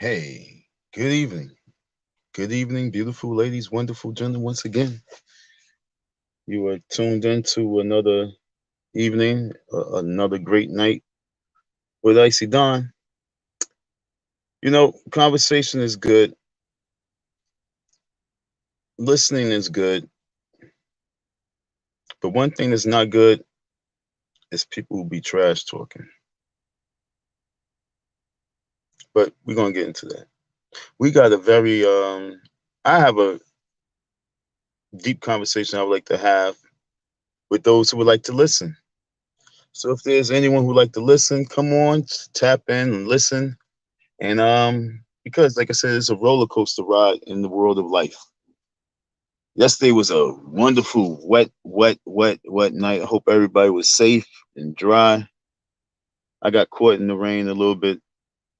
Hey, good evening. Good evening, beautiful ladies, wonderful gentlemen. Once again, you are tuned into another evening, another great night with Icy Dawn. Conversation is good, listening is good, but one thing that's not good is people who be trash talking. But we're gonna get into that. We got a very I have a deep conversation I would like to have with those who would like to listen. So if there's anyone who would like to listen, come on, tap in and listen. And because like I said, it's a roller coaster ride in the world of life. Yesterday was a wonderful, wet night. I hope everybody was safe and dry. I got caught in the rain a little bit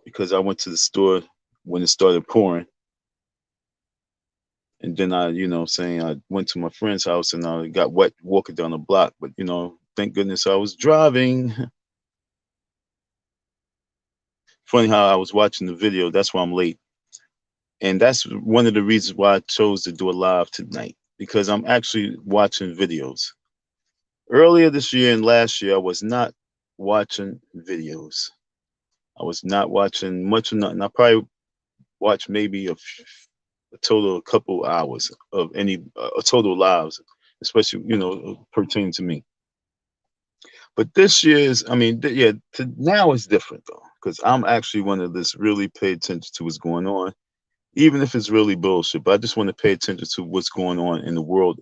because I went to the store when it started pouring. And then I went to my friend's house and I got wet walking down the block. But thank goodness I was driving. Funny how I was watching the video. That's why I'm late. And that's one of the reasons why I chose to do a live tonight because I'm actually watching videos. Earlier this year and last year, I was not watching videos. I was not watching much of nothing. I probably watched maybe a total of a couple hours of any a total lives, especially pertaining to me. But this year's, I mean, yeah, now it's different though because I'm actually one of this really pay attention to what's going on, even if it's really bullshit. But I just want to pay attention to what's going on in the world,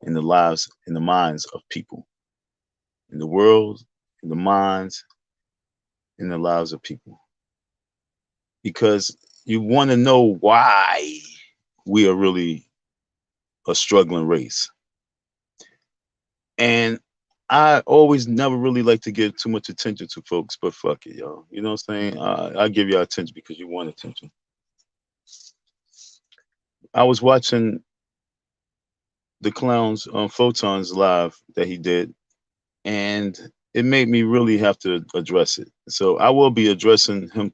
in the lives, in the minds of people, in the world, in the minds, in the lives of people. Because you want to know why we are really a struggling race. And I always never really like to give too much attention to folks, but fuck it, y'all. You know what I'm saying? I give y'all attention because you want attention. I was watching the clown's photons live that he did, and it made me really have to address it. So I will be addressing him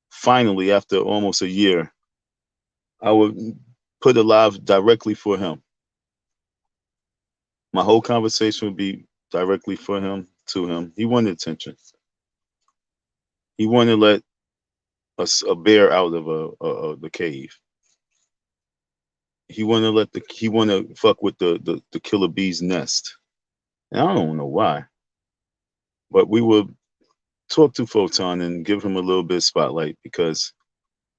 finally after almost a year. I would put it live directly for him. My whole conversation would be directly for him, to him. He wanted attention. He wanted to let a bear out of the cave. He wanted to fuck with the killer bee's nest. And I don't know why, but we would talk to Photon and give him a little bit of spotlight because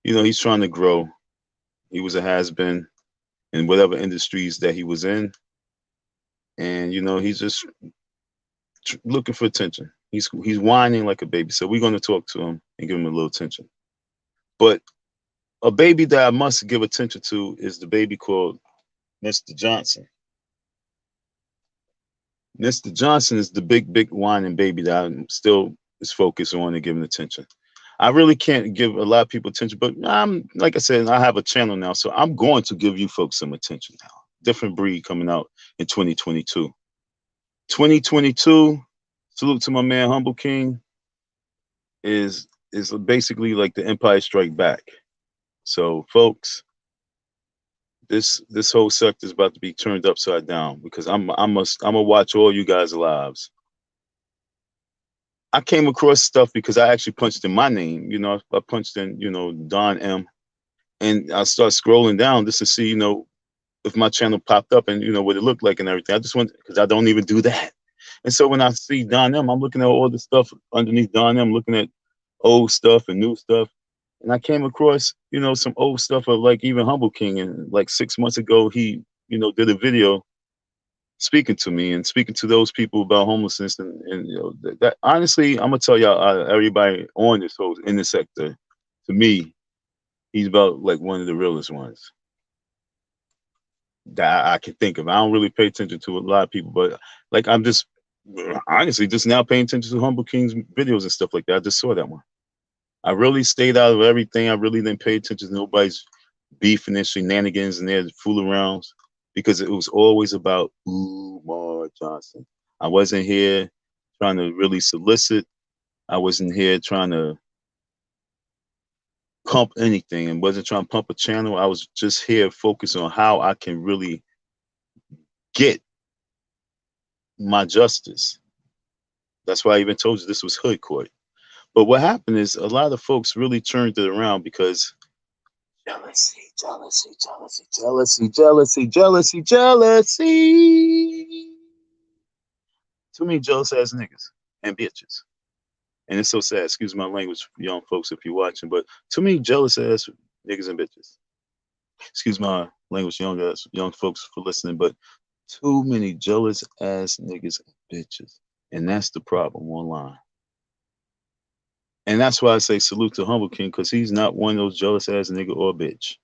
he's trying to grow. He was a has been in whatever industries that he was in, and he's just looking for attention. He's whining like a baby, so we're going to talk to him and give him a little attention. But a baby that I must give attention to is the baby called Mr. Johnson. Mr. Johnson is the big whining baby that I'm still is focused on and giving attention. I really can't give a lot of people attention, but I'm like I said, I have a channel now, so I'm going to give you folks some attention now. Different breed coming out in 2022. 2022, salute to my man Humble King, is basically like the Empire Strike Back. So folks, this whole sector is about to be turned upside down because I'm gonna watch all you guys' lives. I came across stuff because I actually punched in my name. I punched in Don M, and I start scrolling down just to see if my channel popped up and what it looked like and everything. I just went because I don't even do that. And so when I see Don M, I'm looking at all the stuff underneath Don M, looking at old stuff and new stuff. And I came across, some old stuff of like even Humble King. And like 6 months ago, he, did a video speaking to me and speaking to those people about homelessness. And that honestly, I'm going to tell y'all, everybody on this whole, in this sector, to me, he's about like one of the realest ones that I can think of. I don't really pay attention to a lot of people, but like I'm just honestly just now paying attention to Humble King's videos and stuff like that. I just saw that one. I really stayed out of everything. I really didn't pay attention to nobody's beefing and shenanigans and their fool arounds because it was always about Umar Johnson. I wasn't here trying to really solicit. I wasn't here trying to pump anything and wasn't trying to pump a channel. I was just here focused on how I can really get my justice. That's why I even told you this was hood court. But what happened is a lot of folks really turned it around because jealousy, jealousy, jealousy, jealousy, jealousy, jealousy, jealousy. Too many jealous ass niggas and bitches. And it's so sad. Excuse my language, young folks, if you're watching, but too many jealous ass niggas and bitches. Excuse my language, young folks, for listening, but too many jealous ass niggas and bitches. And that's the problem online. And that's why I say salute to Humble King, because he's not one of those jealous ass nigga or bitch.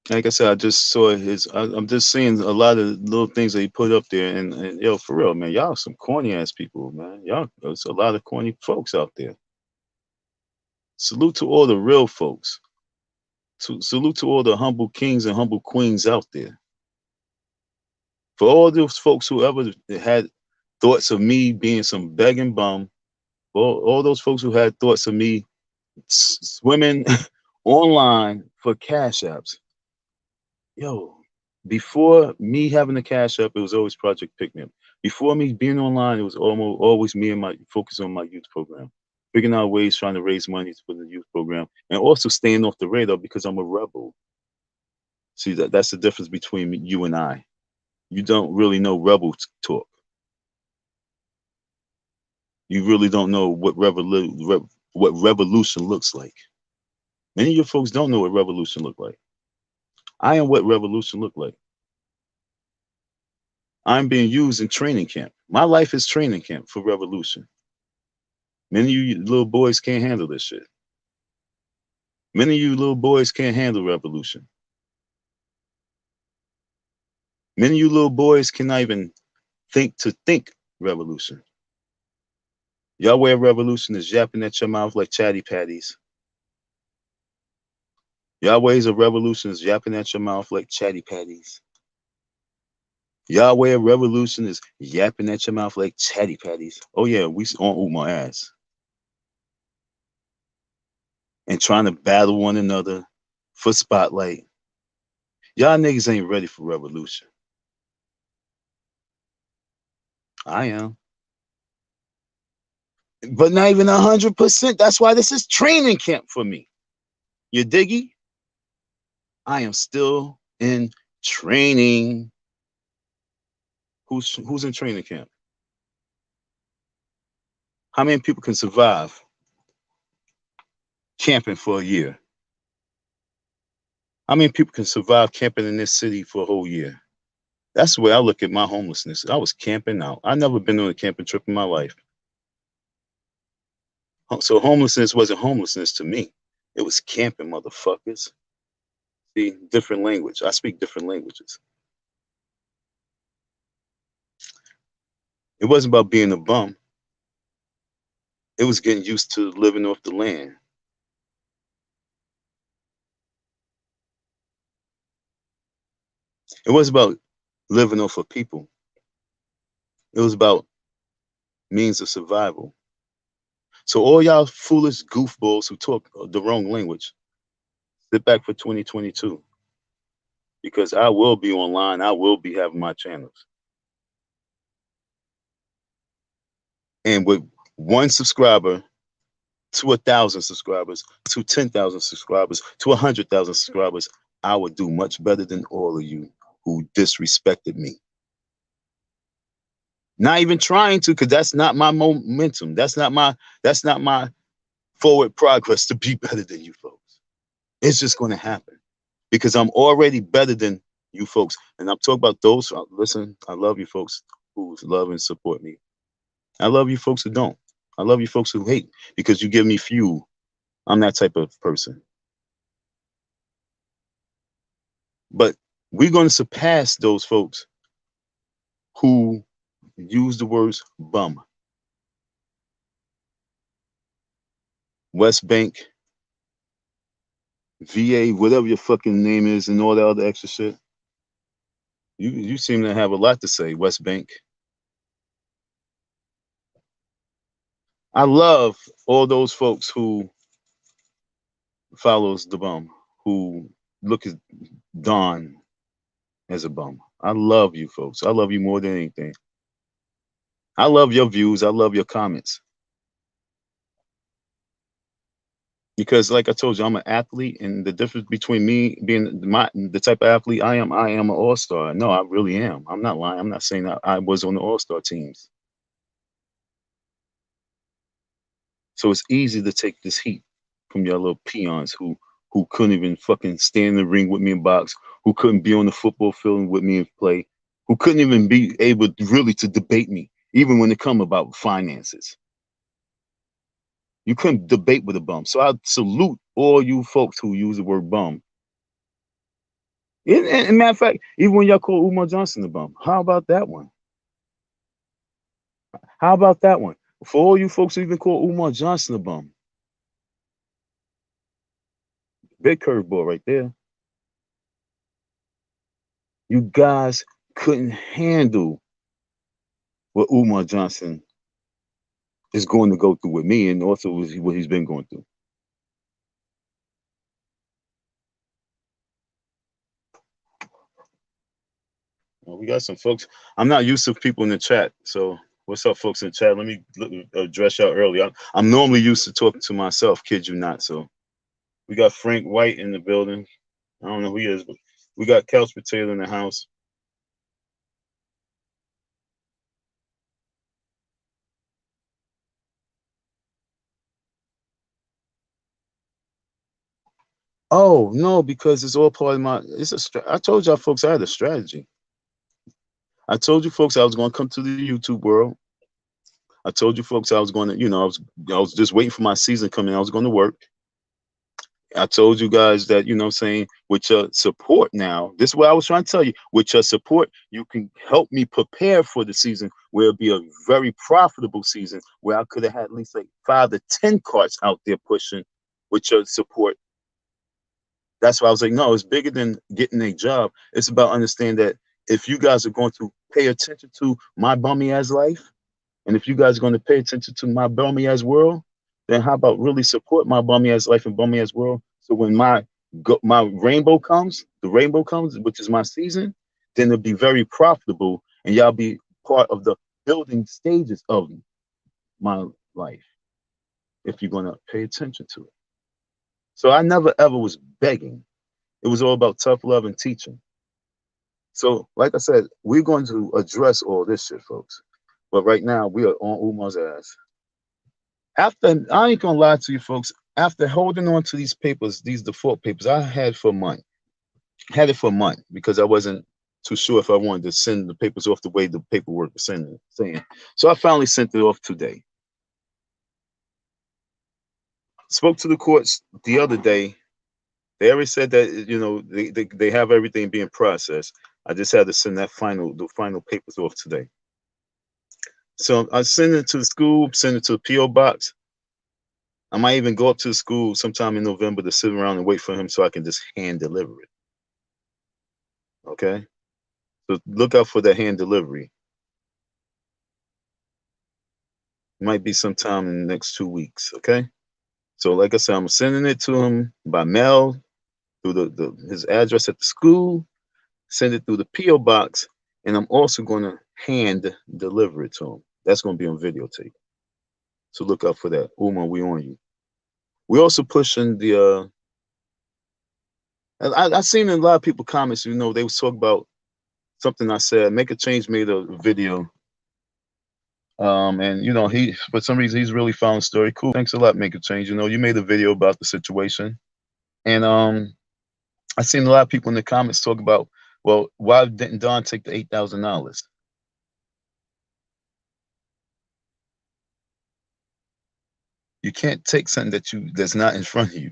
Like I said, I just saw his. I'm just seeing a lot of little things that he put up there, and yo, for real, man, y'all some corny ass people, man. Y'all, there's a lot of corny folks out there. Salute to all the real folks. Salute to all the humble kings and humble queens out there. For all those folks who ever had thoughts of me being some begging bum, all those folks who had thoughts of me swimming online for cash apps. Yo, before me having the cash app, it was always Project Picnic. Before me being online, it was always me and my focus on my youth program, figuring out ways trying to raise money for the youth program, and also staying off the radar because I'm a rebel. See, that's the difference between you and I. You don't really know rebel talk. You really don't know what revolution looks like. Many of your folks don't know what revolution look like. I am what revolution look like. I'm being used in training camp. My life is training camp for revolution. Many of you little boys can't handle this shit. Many of you little boys can't handle revolution. Many of you little boys cannot even think revolution. Y'all way of revolution is yapping at your mouth like chatty patties. Y'all ways of revolution is yapping at your mouth like chatty patties. Y'all way of revolution is yapping at your mouth like chatty patties. Oh yeah, we on Umar ass. And trying to battle one another for spotlight. Y'all niggas ain't ready for revolution. I am. But not even 100%. That's why this is training camp for me. You diggy? I am still in training. Who's in training camp? How many people can survive camping for a year? How many people can survive camping in this city for a whole year? That's the way I look at my homelessness. I was camping out. I never been on a camping trip in my life. So homelessness wasn't homelessness to me. It was camping, motherfuckers. See, different language. I speak different languages. It wasn't about being a bum. It was getting used to living off the land. It wasn't about living off of people. It was about means of survival. So all y'all foolish goofballs who talk the wrong language, sit back for 2022. Because I will be online. I will be having my channels. And with one subscriber to 1,000 subscribers, to 10,000 subscribers, to 100,000 subscribers, I would do much better than all of you who disrespected me. Not even trying to, because that's not my momentum. That's not my forward progress to be better than you folks. It's just going to happen because I'm already better than you folks. And I'm talking about those. Listen, I love you folks who love and support me. I love you folks who don't. I love you folks who hate because you give me fuel. I'm that type of person. But we're going to surpass those folks who use the words bum. West Bank, VA, whatever your fucking name is, and all that other extra shit. You seem to have a lot to say, West Bank. I love all those folks who follows the bum, who look at Don as a bum. I love you folks. I love you more than anything. I love your views. I love your comments. Because like I told you, I'm an athlete, and the difference between me being the type of athlete I am an all-star. No, I really am. I'm not lying. I'm not saying that I was on the all-star teams. So it's easy to take this heat from your little peons who couldn't even fucking stand in the ring with me and box, who couldn't be on the football field with me and play, who couldn't even be able really to debate me, even when it come about finances. You couldn't debate with a bum. So I salute all you folks who use the word bum. And matter of fact, even when y'all call Umar Johnson a bum, how about that one? How about that one? For all you folks who even call Umar Johnson a bum, big curveball right there. You guys couldn't handle what Umar Johnson is going to go through with me, and also what he's been going through. Well, we got some folks. I'm not used to people in the chat, so what's up, folks in the chat? Let me address y'all early. I'm normally used to talking to myself, kid you not. So we got Frank White in the building. I don't know who he is, but we got Couch Potato in the house. Oh no, because it's all part of my. I told y'all folks I had a strategy. I told you folks I was going to come to the YouTube world. I told you folks I was going to, I was just waiting for my season coming. I was going to work. I told you guys that, what I'm saying, with your support now, this is what I was trying to tell you. With your support, you can help me prepare for the season where it'll be a very profitable season where I could have had at least like 5 to 10 carts out there pushing with your support. That's why I was like, no, it's bigger than getting a job. It's about understanding that if you guys are going to pay attention to my bummy ass life, and if you guys are going to pay attention to my bummy ass world, then how about really support my bummy ass life and bummy ass world? So when my rainbow comes, the rainbow comes, which is my season, then it'll be very profitable, and y'all be part of the building stages of my life if you're going to pay attention to it. So I never ever was begging. It was all about tough love and teaching. So, like I said, we're going to address all this shit, folks. But right now, we are on Umar's ass. After, I ain't gonna lie to you, folks. After holding on to these papers, these default papers, I had for a month. Had it for a month because I wasn't too sure if I wanted to send the papers off the way the paperwork was saying. So I finally sent it off today. Spoke to the courts the other day. They already said that they have everything being processed. I just had to send the final papers off today. So I send it to the school, send it to the PO box. I might even go up to the school sometime in November to sit around and wait for him so I can just hand deliver it. Okay, so look out for the hand delivery. It might be sometime in the next 2 weeks. Okay, so like I said, I'm sending it to him by mail through his address at the school. Send it through the PO box, and I'm also going to hand deliver it to him. That's going to be on videotape. So look out for that. Umar, we on you. We also pushing the. I seen a lot of people comments. They was talking about something I said. Make a Change made a video. And he for some reason he's really found the story. Cool. Thanks a lot, Make a Change. You made a video about the situation, and I seen a lot of people in the comments talk about, well, why didn't Don take the $8,000? You can't take something that's not in front of you.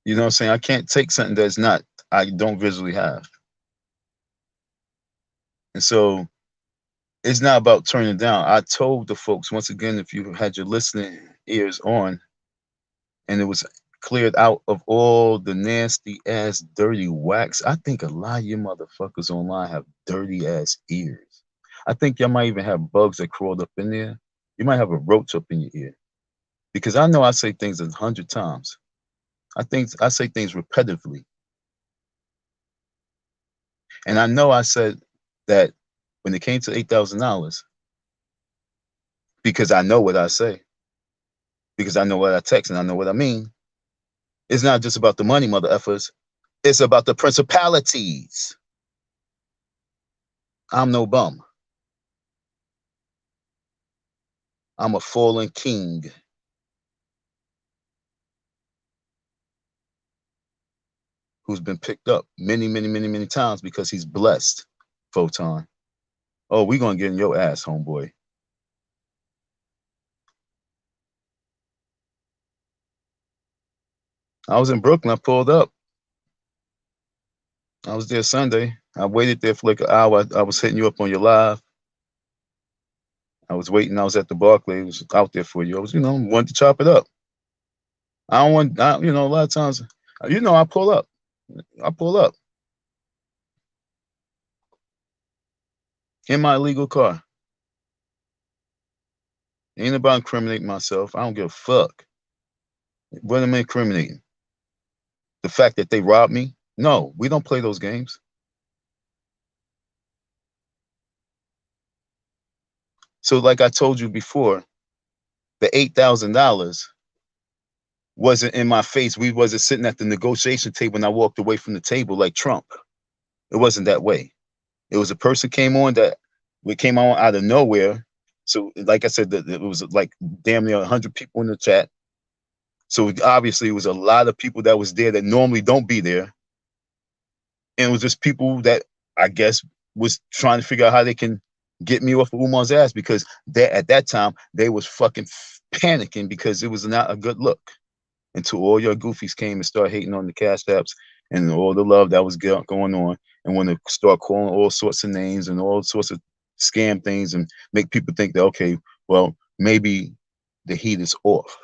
You know what I'm saying? I can't take something I don't visually have. And so it's not about turning down. I told the folks, once again, if you had your listening ears on, and it was cleared out of all the nasty ass dirty wax. I think a lot of you motherfuckers online have dirty ass ears. I think y'all might even have bugs that crawled up in there. You might have a roach up in your ear. Because I know I say things 100 times. I say things repetitively. And I know I said that when it came to $8,000, because I know what I say, because I know what I text and I know what I mean. It's not just about the money, mother effers. It's about the principalities. I'm no bum. I'm a fallen king who's been picked up many, many, many, many times because he's blessed, Photon. Oh, we gonna get in your ass, homeboy. I was in Brooklyn. I pulled up. I was there Sunday. I waited there for like an hour. I was hitting you up on your live. I was waiting. I was at the Barclays. I was out there for you. I was, wanted to chop it up. I don't want, a lot of times, I pull up. I pull up in my illegal car. Ain't about incriminating myself. I don't give a fuck. What am I incriminating? The fact that they robbed me? No, we don't play those games. So, like I told you before, the $8,000 wasn't in my face. We wasn't sitting at the negotiation table and I walked away from the table like Trump. It wasn't that way. It was a person came on that we came on out of nowhere. So, like I said, it was like damn near 100 people in the chat. So obviously, it was a lot of people that was there that normally don't be there, and it was just people that I guess was trying to figure out how they can get me off of Umar's ass because at that time they was fucking panicking because it was not a good look. Until all your goofies came and started hating on the cash apps and all the love that was going on, and when they start calling all sorts of names and all sorts of scam things and make people think that, okay, well, maybe the heat is off.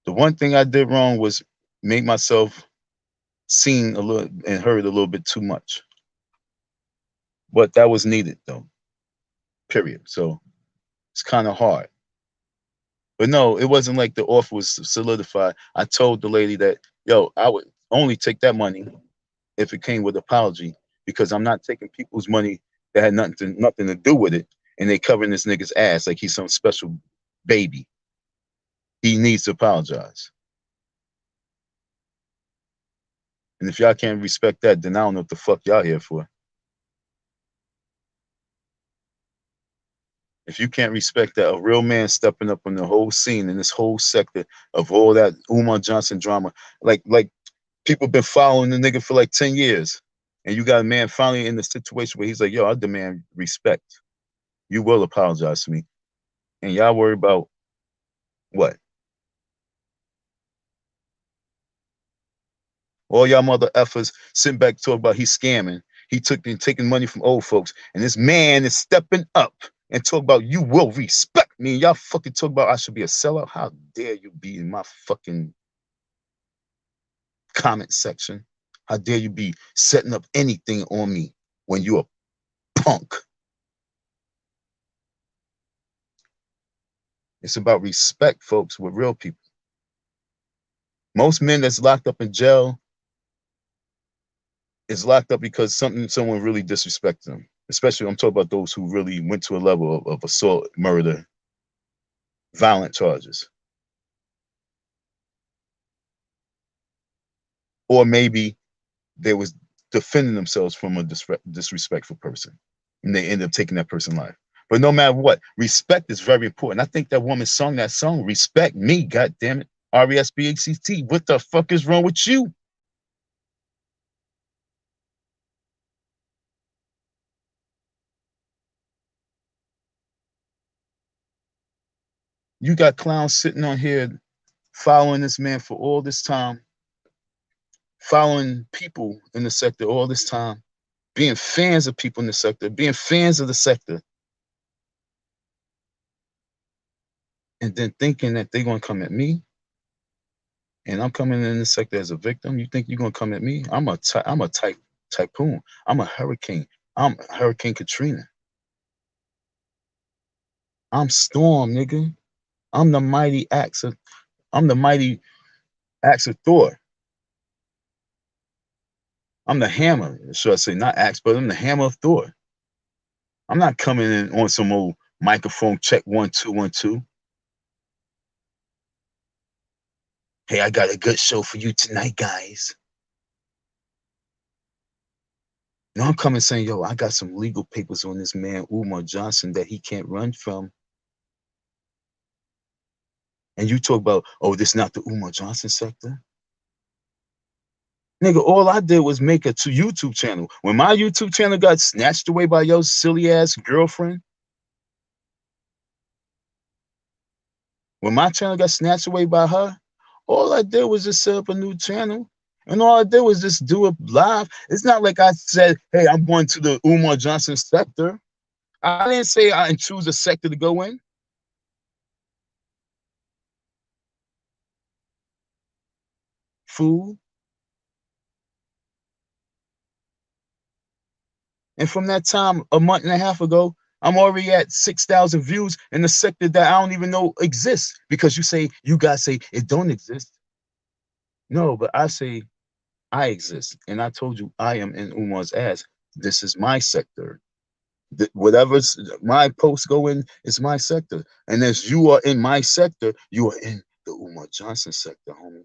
The one thing I did wrong was make myself seen a little and heard a little bit too much. But that was needed though. Period. So it's kind of hard. But no, it wasn't like the offer was solidified. I told the lady that, yo, I would only take that money if it came with apology, because I'm not taking people's money that had nothing to do with it, and they covering this nigga's ass like he's some special baby. He needs to apologize. And if y'all can't respect that, then I don't know what the fuck y'all here for. If you can't respect that, a real man stepping up on the whole scene in this whole sector of all that Umar Johnson drama, like people been following the nigga for like 10 years. And you got a man finally in the situation where he's like, yo, I demand respect. You will apologize to me. And y'all worry about what? All y'all mother effers sitting back talk about he's scamming. He taking money from old folks. And this man is stepping up and talk about you will respect me. And y'all fucking talk about I should be a sellout. How dare you be in my fucking comment section? How dare you be setting up anything on me when you're a punk? It's about respect, folks, with real people. Most men that's locked up in jail is locked up because someone really disrespected them. Especially, I'm talking about those who really went to a level of assault, murder, violent charges. Or maybe they was defending themselves from a disrespectful person, and they end up taking that person's life. But no matter what, respect is very important. I think that woman sung that song, "Respect Me." God damn it, RESPECT. What the fuck is wrong with you? You got clowns sitting on here following this man for all this time, following people in the sector all this time, being fans of people in the sector, being fans of the sector, and then thinking that they're going to come at me and I'm coming in this sector as a victim, you think you're gonna come at me? I'm a typhoon. I'm a hurricane. I'm Hurricane Katrina. I'm Storm, nigga. I'm the mighty axe of I'm the mighty axe of Thor. I'm the hammer, should I say, not axe, but I'm the hammer of Thor. I'm not coming in on some old microphone check 1 2 1 2. Hey, I got a good show for you tonight, guys. No, I'm coming saying, yo, I got some legal papers on this man, Umar Johnson, that he can't run from. And you talk about, oh, this not the Umar Johnson sector. Nigga, all I did was make a YouTube channel. When my YouTube channel got snatched away by your silly ass girlfriend, when my channel got snatched away by her, all I did was just set up a new channel. And all I did was just do it live. It's not like I said, hey, I'm going to the Umar Johnson sector. I didn't say I choose a sector to go in. Fool. And from that time, a month and a half ago, I'm already at 6,000 views in the sector that I don't even know exists, because you guys say it don't exist. No, but I say I exist. And I told you I am in Umar's ass. This is my sector. Whatever's my posts go in is my sector. And as you are in my sector, you are in the Umar Johnson sector, homie.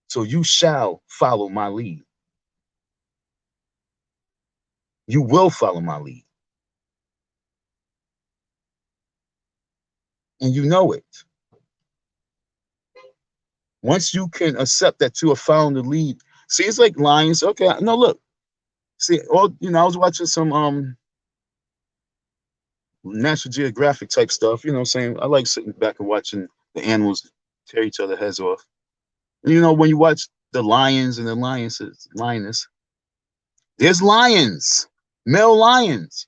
So you shall follow my lead. You will follow my lead. And you know it. Once you can accept that you are following the lead, see, it's like lions. Okay, no, look, see, I was watching some National Geographic type stuff. You know what I'm saying? I like sitting back and watching the animals tear each other heads off. And when you watch the lions and the lioness, there's lions, male lions.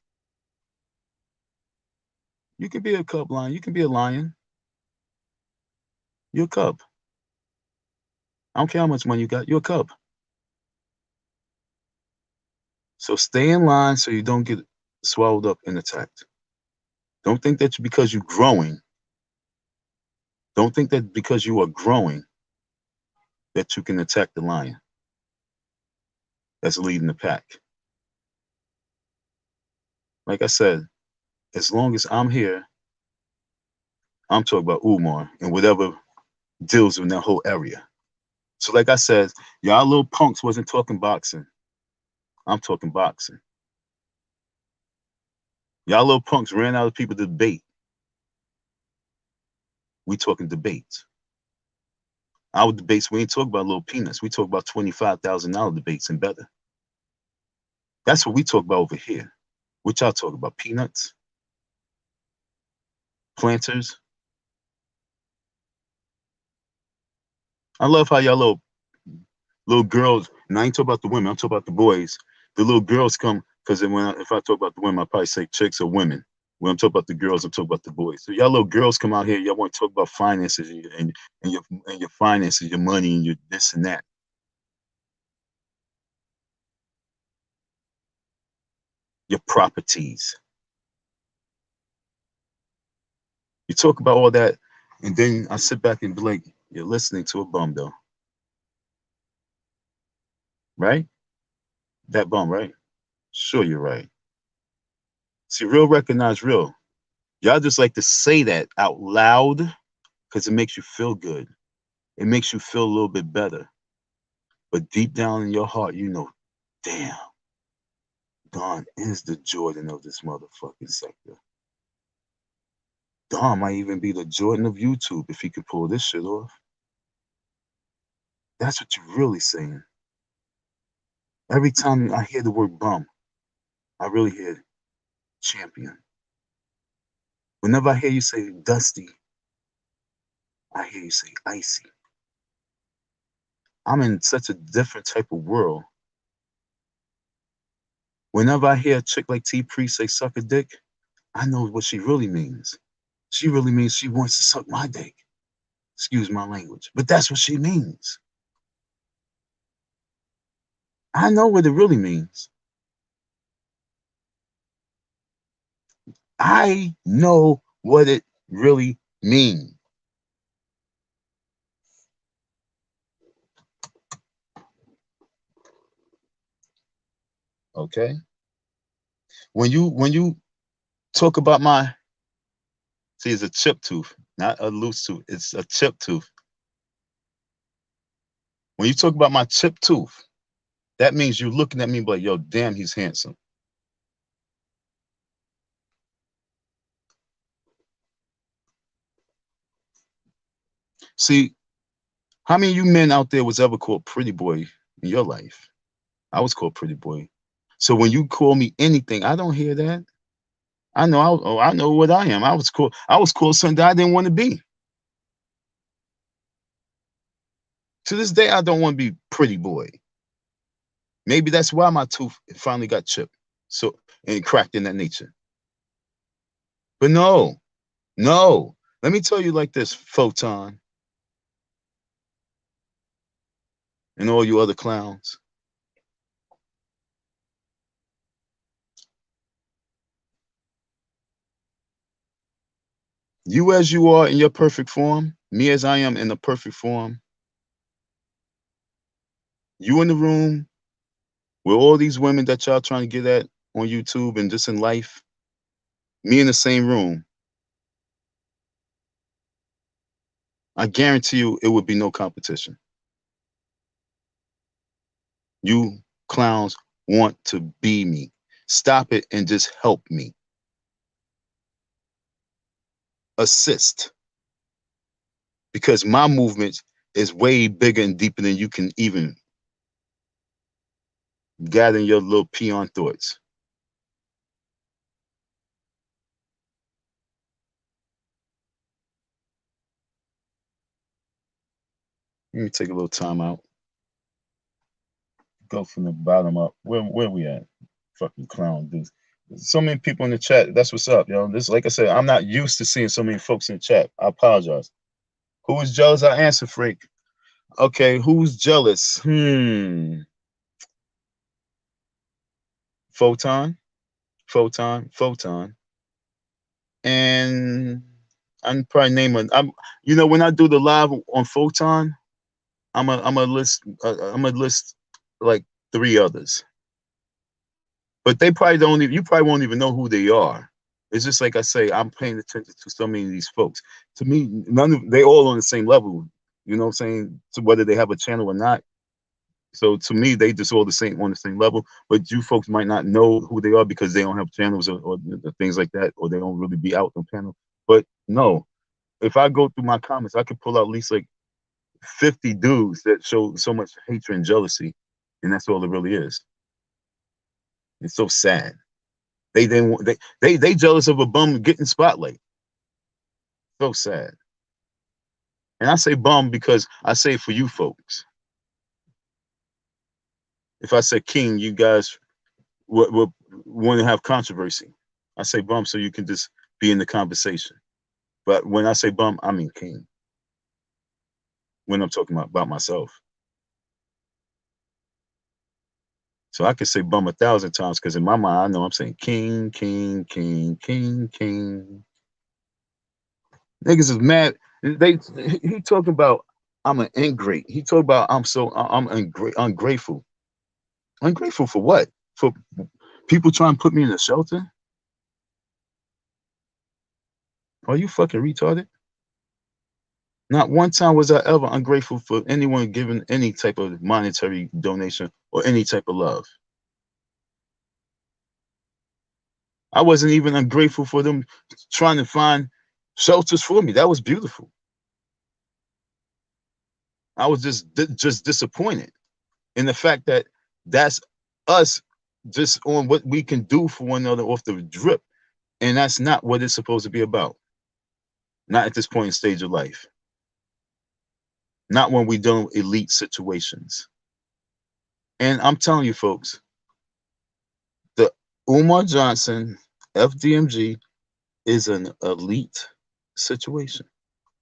You can be a cub lion. You can be a lion. You're a cub. I don't care how much money you got. You're a cub. So stay in line so you don't get swallowed up and attacked. Don't think that because you're growing, don't think that because you are growing that you can attack the lion that's leading the pack. Like I said, as long as I'm here, I'm talking about Umar and whatever deals in that whole area. So like I said, y'all little punks wasn't talking boxing. I'm talking boxing. Y'all little punks ran out of people to debate. We talking debates. Our debates, we ain't talking about little peanuts. We talk about $25,000 debates and better. That's what we talk about over here. What y'all talk about? Peanuts? Planters? I love how y'all little girls, and I ain't talking about the women, I'm talking about the boys. The little girls come, because if I talk about the women, I probably say chicks or women. When I'm talking about the girls, I'm talking about the boys. So y'all little girls come out here, y'all want to talk about finances and your finances, your money, and your this and that. Your properties. You talk about all that, and then I sit back and be like, you're listening to a bum though. Right? That bum, right? Sure, you're right. See, real recognize real. Y'all just like to say that out loud because it makes you feel good. It makes you feel a little bit better. But deep down in your heart, you know, damn, Don is the Jordan of this motherfucking sector. Don might even be the Jordan of YouTube if he could pull this shit off. That's what you're really saying. Every time I hear the word bum, I really hear champion. Whenever I hear you say dusty, I hear you say icy. I'm in such a different type of world. Whenever I hear a chick like T Priest say suck a dick, I know what she really means. She really means she wants to suck my dick. Excuse my language, but that's what she means. I know what it really means. I know what it really means. Okay? When you talk about my, see, it's a chip tooth, not a loose tooth. It's a chip tooth. When you talk about my chip tooth, that means you're looking at me like, yo, damn, he's handsome. See, how many of you men out there was ever called pretty boy in your life? I was called pretty boy. So when you call me anything, I don't hear that. I know. I know what I am. I was called. I was called something that I didn't want to be. To this day, I don't want to be pretty boy. Maybe that's why my tooth finally got chipped, so and cracked in that nature. But no, no. Let me tell you like this, Photon, and all you other clowns. You as you are in your perfect form, me as I am in the perfect form. You in the room with all these women that y'all trying to get at on YouTube and just in life. Me in the same room. I guarantee you it would be no competition. You clowns want to be me. Stop it and just help me. Assist. Because my movement is way bigger and deeper than you can even gather in your little peon thoughts. Let me take a little time out. Go from the bottom up. Where we at? Fucking clown dudes. So many people in the chat. That's what's up, yo. This, like I said, I'm not used to seeing so many folks in the chat. I apologize. Who is jealous? I answer, freak. Okay, who's jealous? Photon, Photon. And I'm probably naming. You know, when I do the live on Photon, I'm a list like 3 others. But they probably don't even, you probably won't even know who they are. It's just like I say, I'm paying attention to so many of these folks. To me, none of they all on the same level. You know what I'm saying? So whether they have a channel or not. So to me, they just all the same on the same level. But you folks might not know who they are because they don't have channels or things like that, or they don't really be out on panel. But no, if I go through my comments, I could pull out at least like 50 dudes that show so much hatred and jealousy, and that's all it really is. It's so sad. They jealous of a bum getting spotlight. So sad. And I say bum because I say for you folks. If I say king, you guys would want to have controversy. I say bum so you can just be in the conversation. But when I say bum, I mean king. When I'm talking about myself. So I could say bum 1,000 times because in my mind, I know I'm saying king, king, king, king, king. Niggas is mad. He talking about I'm an ingrate. He talking about I'm ungrateful. Ungrateful for what? For people trying to put me in a shelter? Are you fucking retarded? Not one time was I ever ungrateful for anyone giving any type of monetary donation or any type of love. I wasn't even ungrateful for them trying to find shelters for me. That was beautiful. I was just disappointed in the fact that that's us just on what we can do for one another off the drip. And that's not what it's supposed to be about. Not at this point in stage of life. Not when we do elite situations. And I'm telling you folks, the Umar Johnson FDMG is an elite situation.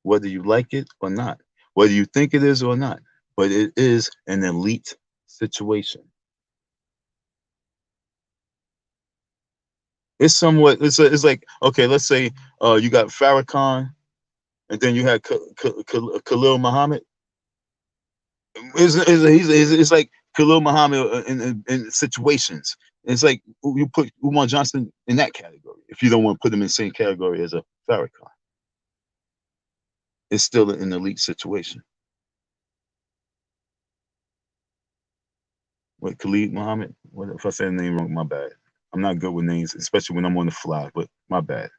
whether you like it or not, whether you think it is or not. But it is an elite situation. It's somewhat. It's like, okay, let's say you got Farrakhan, and then you had Khalil Muhammad. It's like Khalil Muhammad in situations. It's like you put Umar Johnson in that category. If you don't want to put him in the same category as a Farrakhan, it's still an elite situation. What, Khalid Muhammad? What if I say the name wrong? My bad. I'm not good with names, especially when I'm on the fly. But my bad.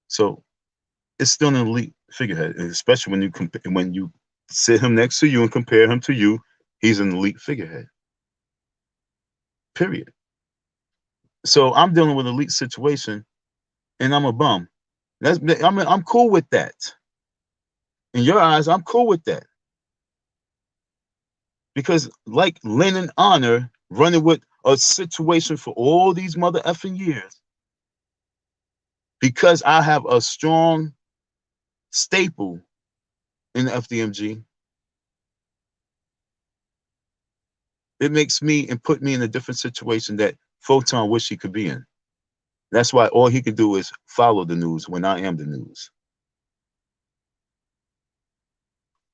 So it's still an elite figurehead, especially when you sit him next to you and compare him to you. He's an elite figurehead. Period. So I'm dealing with an elite situation, and I'm a bum. I'm cool with that. In your eyes, I'm cool with that. Because like Lennon Honor running with a situation for all these mother effing years, because I have a strong staple in the FDMG, it makes me and put me in a different situation that Photon wish he could be in. That's why all he could do is follow the news when I am the news.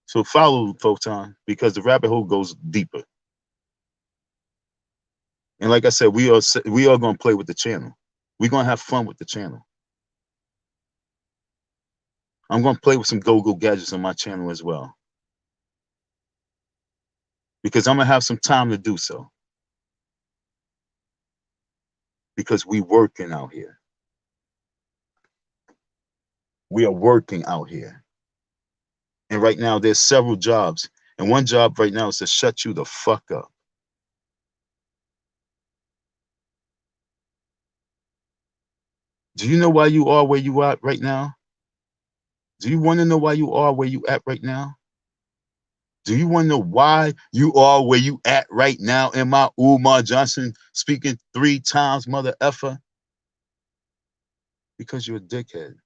So follow Photon, because the rabbit hole goes deeper. And like I said, we are going to play with the channel. We're going to have fun with the channel. I'm going to play with some go-go gadgets on my channel as well, because I'm going to have some time to do so, because we working out here. We are working out here. And right now there's several jobs. And one job right now is to shut you the fuck up. Do you know why you are where you are right now? Do you want to know why you are where you at right now? Do you want to know why you are where you at right now? Am I Umar Johnson speaking 3 times, mother effer? Because you're a dickhead.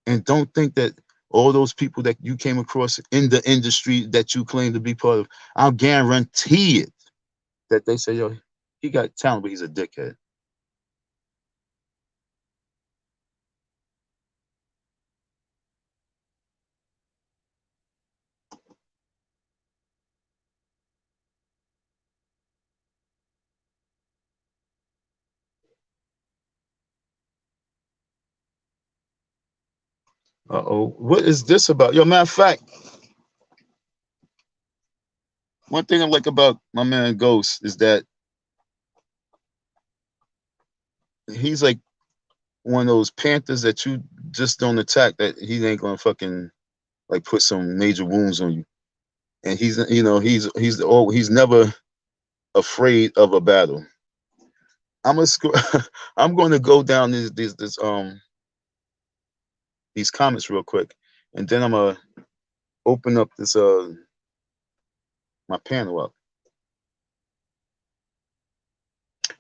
And don't think that all those people that you came across in the industry that you claim to be part of, I'll guarantee it, that they say, yo, he got talent, but he's a dickhead. Uh-oh. What is this about? Yo, matter of fact, one thing I like about my man Ghost is that he's like one of those panthers that you just don't attack, that he ain't gonna fucking like put some major wounds on you. And he's, you know, he's never afraid of a battle. I'm going to go down these comments real quick, and then I'm gonna open up this my panel up,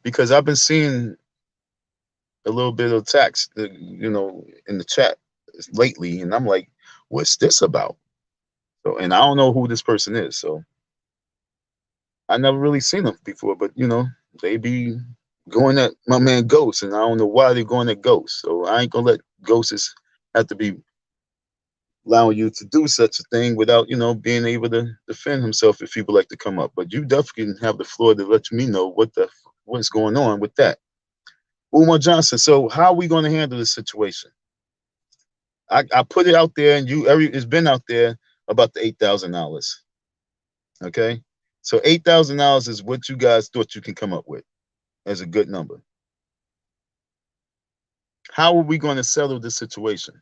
because I've been seeing a little bit of text, you know, in the chat lately, and I'm like, what's this about? So, and I don't know who this person is, so I never really seen them before, but you know, they be going at my man Ghost, and I don't know why they're going at Ghost. So I ain't gonna let Ghosts have to be allowing you to do such a thing without, you know, being able to defend himself if people like to come up. But you definitely have the floor to let me know what's going on with that. Umar Johnson, so how are we going to handle this situation? I put it out there, and it's been out there about the $8,000. Okay, so $8,000 is what you guys thought you can come up with as a good number. How are we going to settle this situation?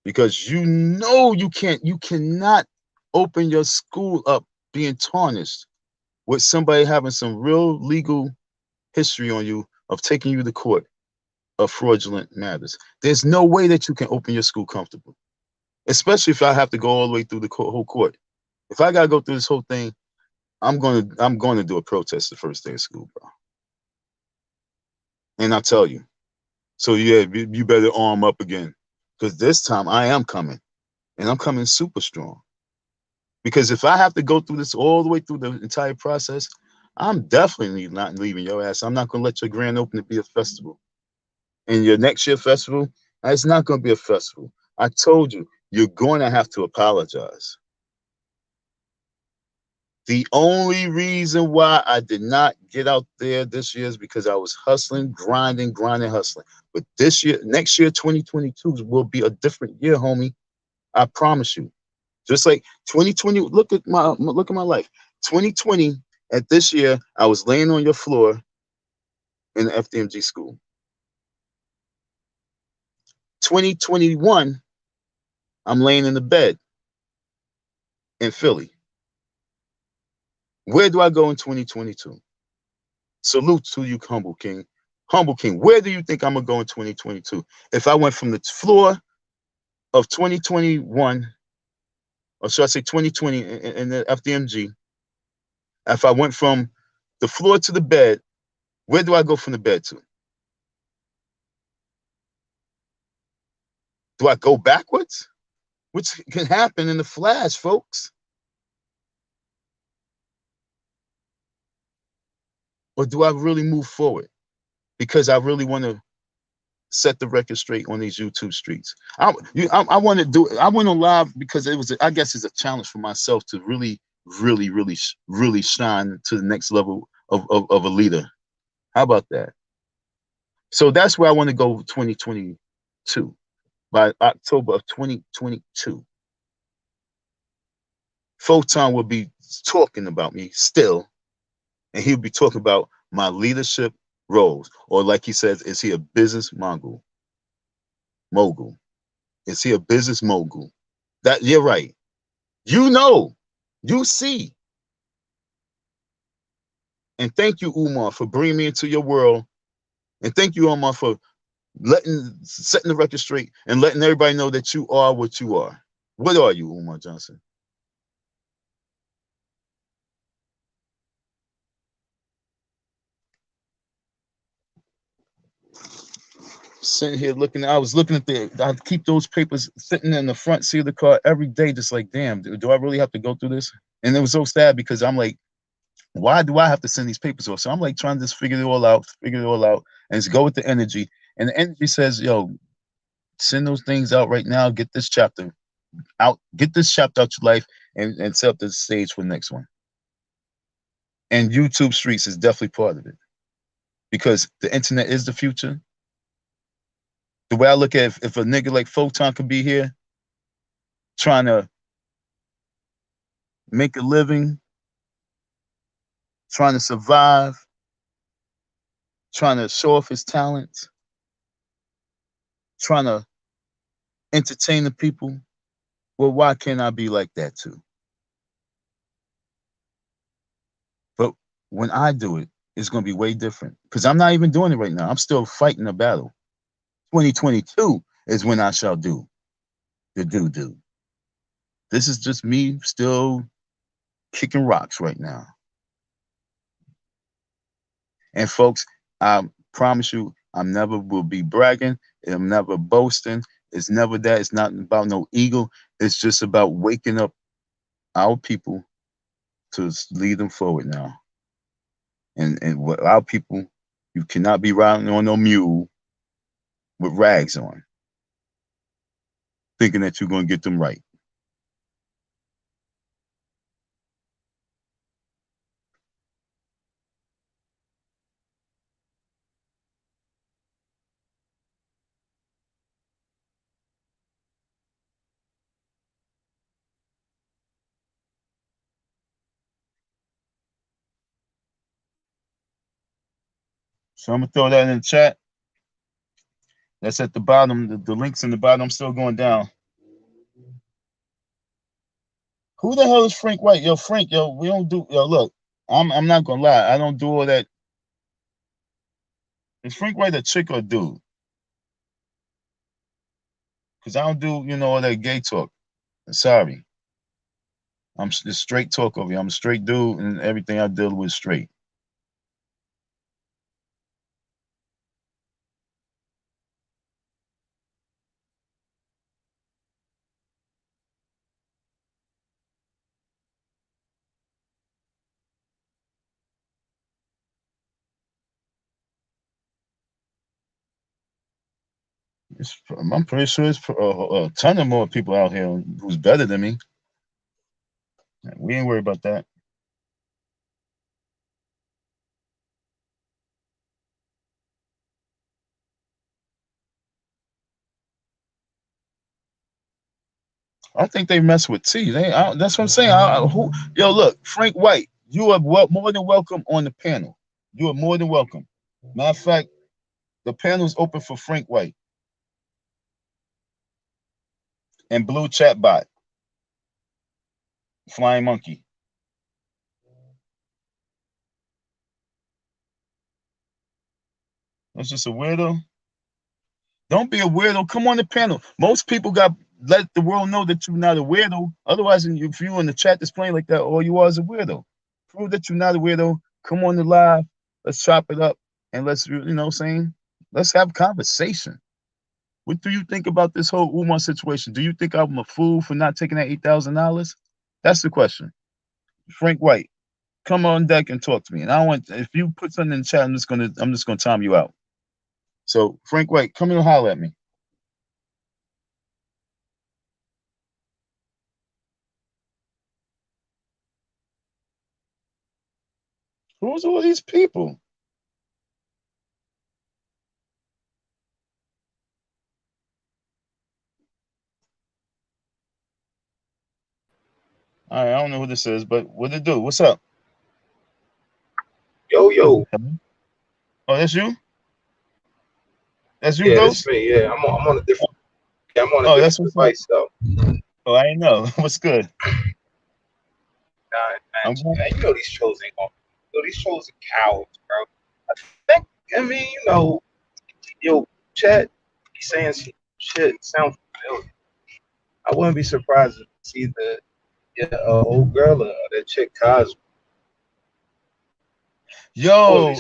Because you know you cannot open your school up being tarnished with somebody having some real legal history on you of taking you to court of fraudulent matters. There's no way that you can open your school comfortable, especially if I have to go all the way through the whole court. If I gotta go through this whole thing, I'm gonna do a protest the first day of school, bro. And I tell you, so yeah, you better arm up again, because this time I am coming, and I'm coming super strong. Because if I have to go through this all the way through the entire process, I'm definitely not leaving your ass. I'm not going to let your grand opening be a festival. And your next year festival, it's not going to be a festival. I told you, you're going to have to apologize. The only reason why I did not get out there this year is because I was hustling, grinding, hustling. But this year, next year, 2022 will be a different year, homie. I promise you. Just like 2020, look at my life. 2020, at this year, I was laying on your floor in the FDMG school. 2021, I'm laying in the bed in Philly. Where do I go in 2022? Salute to you, Humble King. Humble King, where do you think I'm gonna go in 2022? If I went from the floor of 2021, or should I say 2020 in the FDMG, if I went from the floor to the bed, where do I go from the bed to? Do I go backwards? Which can happen in the flash, folks. Or do I really move forward? Because I really want to set the record straight on these YouTube streets. I want to do it. I went on live because it was, I guess, it's a challenge for myself to really shine to the next level of a leader. How about that? So that's where I want to go 2022. By October of 2022, Photon will be talking about me still, and he'll be talking about my leadership roles. Or like he says, is he a business mogul? Mogul. Is he a business mogul? That you're right. You know, you see. And thank you, Umar, for bringing me into your world. And thank you, Umar, for setting the record straight and letting everybody know that you are what you are. What are you, Umar Johnson? Sitting here looking, I was looking at I keep those papers sitting in the front seat of the car every day, just like, damn, do I really have to go through this? And it was so sad because I'm like, why do I have to send these papers off? So I'm like trying to just figure it all out, and just go with the energy. And the energy says, yo, send those things out right now. Get this chapter out. Get this chapter out your life, and set up the stage for the next one. And YouTube Streets is definitely part of it, because the internet is the future. The way I look at it, if a nigga like Photon could be here trying to make a living, trying to survive, trying to show off his talents, trying to entertain the people, well, why can't I be like that too? But when I do it, it's going to be way different, because I'm not even doing it right now. I'm still fighting a battle. 2022 is when I shall do the do. This is just me still kicking rocks right now. And folks, I promise you, I'm never will be bragging. I'm never boasting. It's never that. It's not about no ego. It's just about waking up our people to lead them forward now. And what our people, you cannot be riding on no mule with rags on, thinking that you're going to get them right. So I'm gonna throw that in the chat. That's at the bottom. The links in the bottom still going down. Who the hell is Frank White? Yo, Frank, yo, we don't do, yo, look, I'm not gonna lie. I don't do all that. Is Frank White a chick or a dude? Because I don't do, all that gay talk. Sorry. I'm just straight talk over here. I'm a straight dude, and everything I deal with is straight. I'm pretty sure it's a ton of more people out here who's better than me. We ain't worried about that. I think they mess with T. That's what I'm saying. Yo, look, Frank White, you are more than welcome on the panel. You are more than welcome. Matter of fact, the panel's open for Frank White and Blue Chatbot, Flying Monkey. That's just a weirdo. Don't be a weirdo. Come on the panel. Most people let the world know that you're not a weirdo. Otherwise, if you in the chat that's playing like that, all you are is a weirdo. Prove that you're not a weirdo. Come on the live. Let's chop it up and let's, you know what I'm saying? Let's have conversation. What do you think about this whole Umar situation? Do you think I'm a fool for not taking that $8,000? That's the question. Frank White, come on deck and talk to me. And I want, if you put something in the chat, I'm just gonna time you out. So Frank White, come in and holler at me. Who's all these people? All right, I don't know who this is, but what it do? What's up? Yo, yo. Oh, that's you? That's you, Yeah, Ghost? that's me. Yeah, I'm on a different. Yeah, I'm on a different device though. Oh, I didn't know. What's good? Nah, man, you know these trolls ain't gonna. You know these trolls are cowards, bro. I mean, you know, yo, chat, he's saying some shit sound familiar. I wouldn't be surprised to see the old girl or that chick Cosmo. Yo,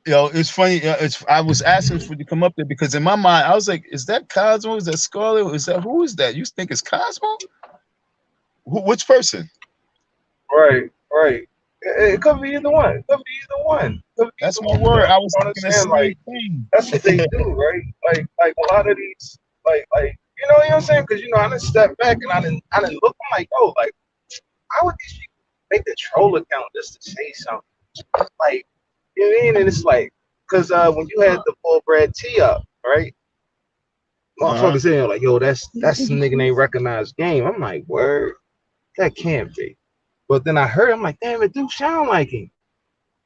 it's funny. I was asking for you to come up there because in my mind I was like, "Is that Cosmo? Is that Scarlet? Is that who is that? You think it's Cosmo? Which person?" Right. It could be either one. It could be either one. That's my word. I was thinking the same thing. That's what they do, right? Like a lot of these, like you know what I'm saying? Because you know I didn't step back and I didn't look. I'm like, oh, like how would these people make a troll account just to say something? Like, you know what I mean? And it's like, because when you had the full Brad T up, right? Motherfuckers saying like, yo, that's some nigga ain't recognized game. I'm like, word, that can't be. But then I heard, I'm like, damn, it do sound like him.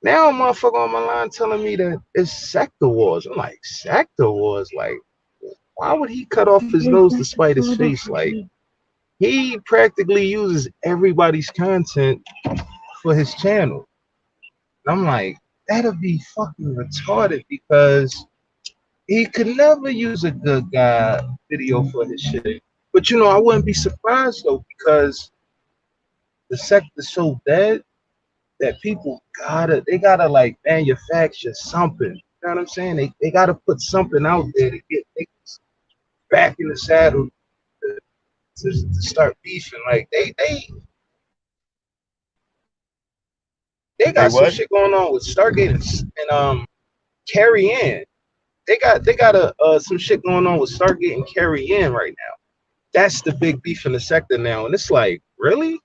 Now a motherfucker on my line telling me that it's Sector Wars. I'm like, Sector Wars? Like, why would he cut off his nose to spite his face? Like, he practically uses everybody's content for his channel. And I'm like, that'd be fucking retarded because he could never use a good guy video for his shit. But you know, I wouldn't be surprised though because the sector's so dead that people gotta like manufacture something. You know what I'm saying? They gotta put something out there to get niggas back in the saddle to start beefing. Like they got some shit going on with Stargate and Carrie Ann. They got some shit going on with Stargate and Carrie Ann right now. That's the big beef in the sector now, and it's like, really?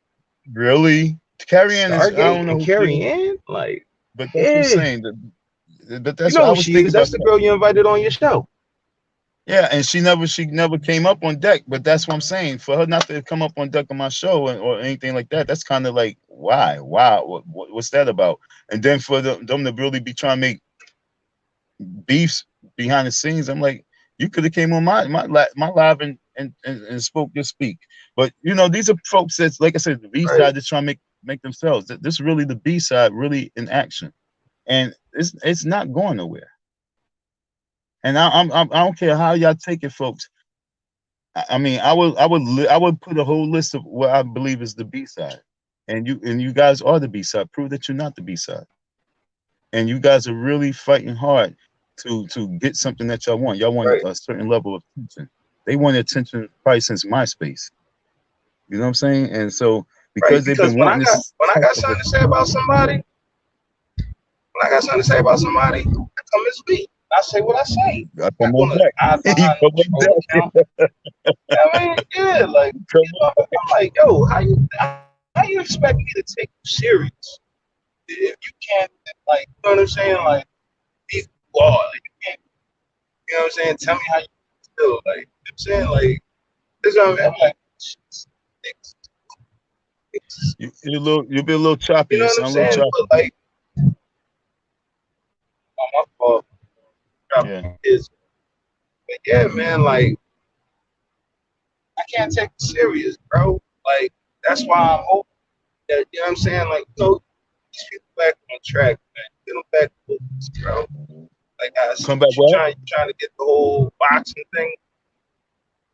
Carrie Ann is, I don't know. Carrie Ann, like, but that's what I'm saying. But that's you know what I was thinking. That's the girl you invited on your show. Yeah, and she never came up on deck. But that's what I'm saying. For her not to come up on deck on my show or anything like that, that's kind of like, why? What's that about? And then for them to really be trying to make beefs behind the scenes, I'm like, you could have came on my live and spoke your speak. But you know, these are folks that's, like I said, the B side that's trying to make themselves. This is really the B side, really in action, and it's not going nowhere. And I don't care how y'all take it, folks. I mean, I would put a whole list of what I believe is the B side, and you guys are the B side. Prove that you're not the B side, and you guys are really fighting hard to get something that y'all want. Y'all want a certain level of attention. They want attention probably since MySpace. You know what I'm saying? And so because they've been wanting this. When I got something to say about somebody, I come and speak. I say what I say. I I'm come not on gonna back. hide You behind come no on troll account. back. I mean, yeah, like Come you know, I'm like, yo, how you expect me to take you serious if you can't, like, you know what I'm saying, like, be who you are, like, you can't, you know what I'm saying, tell me how you feel, like, you know what I'm saying, like, this is what I'm like, You'll be a little choppy. you know You what I'm sound a little saying, choppy. but like, oh, my fault, dropping Yeah. my kids, but yeah, man, like, I can't take it serious, bro. Like, that's why I'm hoping that, you know what I'm saying? Like, you know, these people back on track, man. Get them back focused, bro. Like I see Come back what what? you trying to get the whole boxing thing.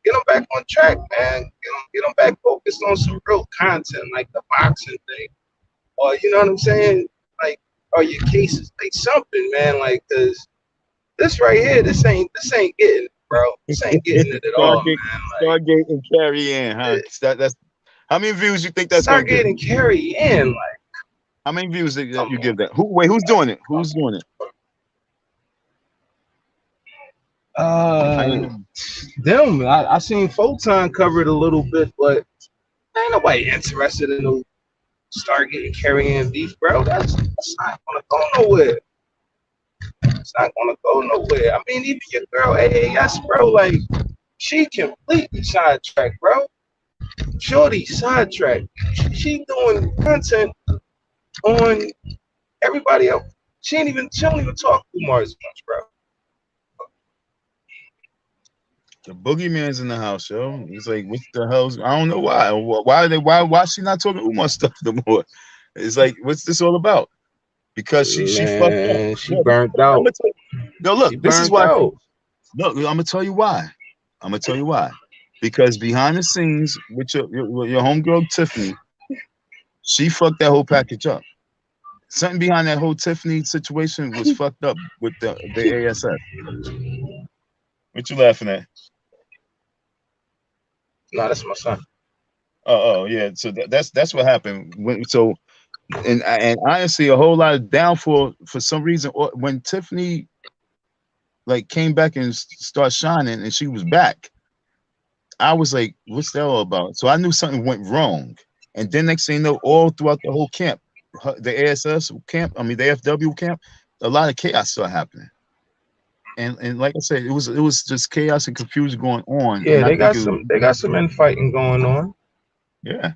Get them back on track, man. Get them back focused on some real content, like the boxing thing, or you know what I'm saying? Like, or your cases, like something, man. Like, cause this right here, this ain't getting it, bro. This ain't getting it at all, Stargate, man. Like, Stargate and Carrie Ann, huh? That's how many views you think that's gonna Stargate get? and Carrie in, like, How many views that come you on, give that? Who's like, doing it? Who's doing it? I uh, ain't, them. I seen Photon covered a little bit, but ain't nobody interested in no Stargate and Carrie Ann beef, bro. That's not gonna go nowhere. It's not gonna go nowhere. I mean, even your girl AAS, bro, like she completely sidetracked, bro. Shorty sidetracked. She doing content on everybody else. She don't even talk to Umar as much, bro. the boogeyman's in the house, yo. He's like, what the hell's? I don't know why. Why are they? Why she not talking Umar stuff no more? It's like, what's this all about? Because she fucked up. Man, she Yo, burnt I'm out. gonna tell you, yo, She look, this is burnt why. out. Look, I'm gonna tell you why. I'm gonna tell you why. Because behind the scenes with your homegirl Tiffany, she fucked that whole package up. Something behind that whole Tiffany situation was fucked up with the ASF. What you laughing at? No, that's my son. Oh, yeah. So that's what happened. So and honestly, a whole lot of downfall for some reason. When Tiffany like came back and started shining, and she was back, I was like, "What's that all about?" So I knew something went wrong. And then next thing you know, all throughout the whole camp, the ASS camp, I mean the FW camp, a lot of chaos started happening. And like I said, it was just chaos and confusion going on. Yeah, And I think it was, they got some infighting going on. yeah.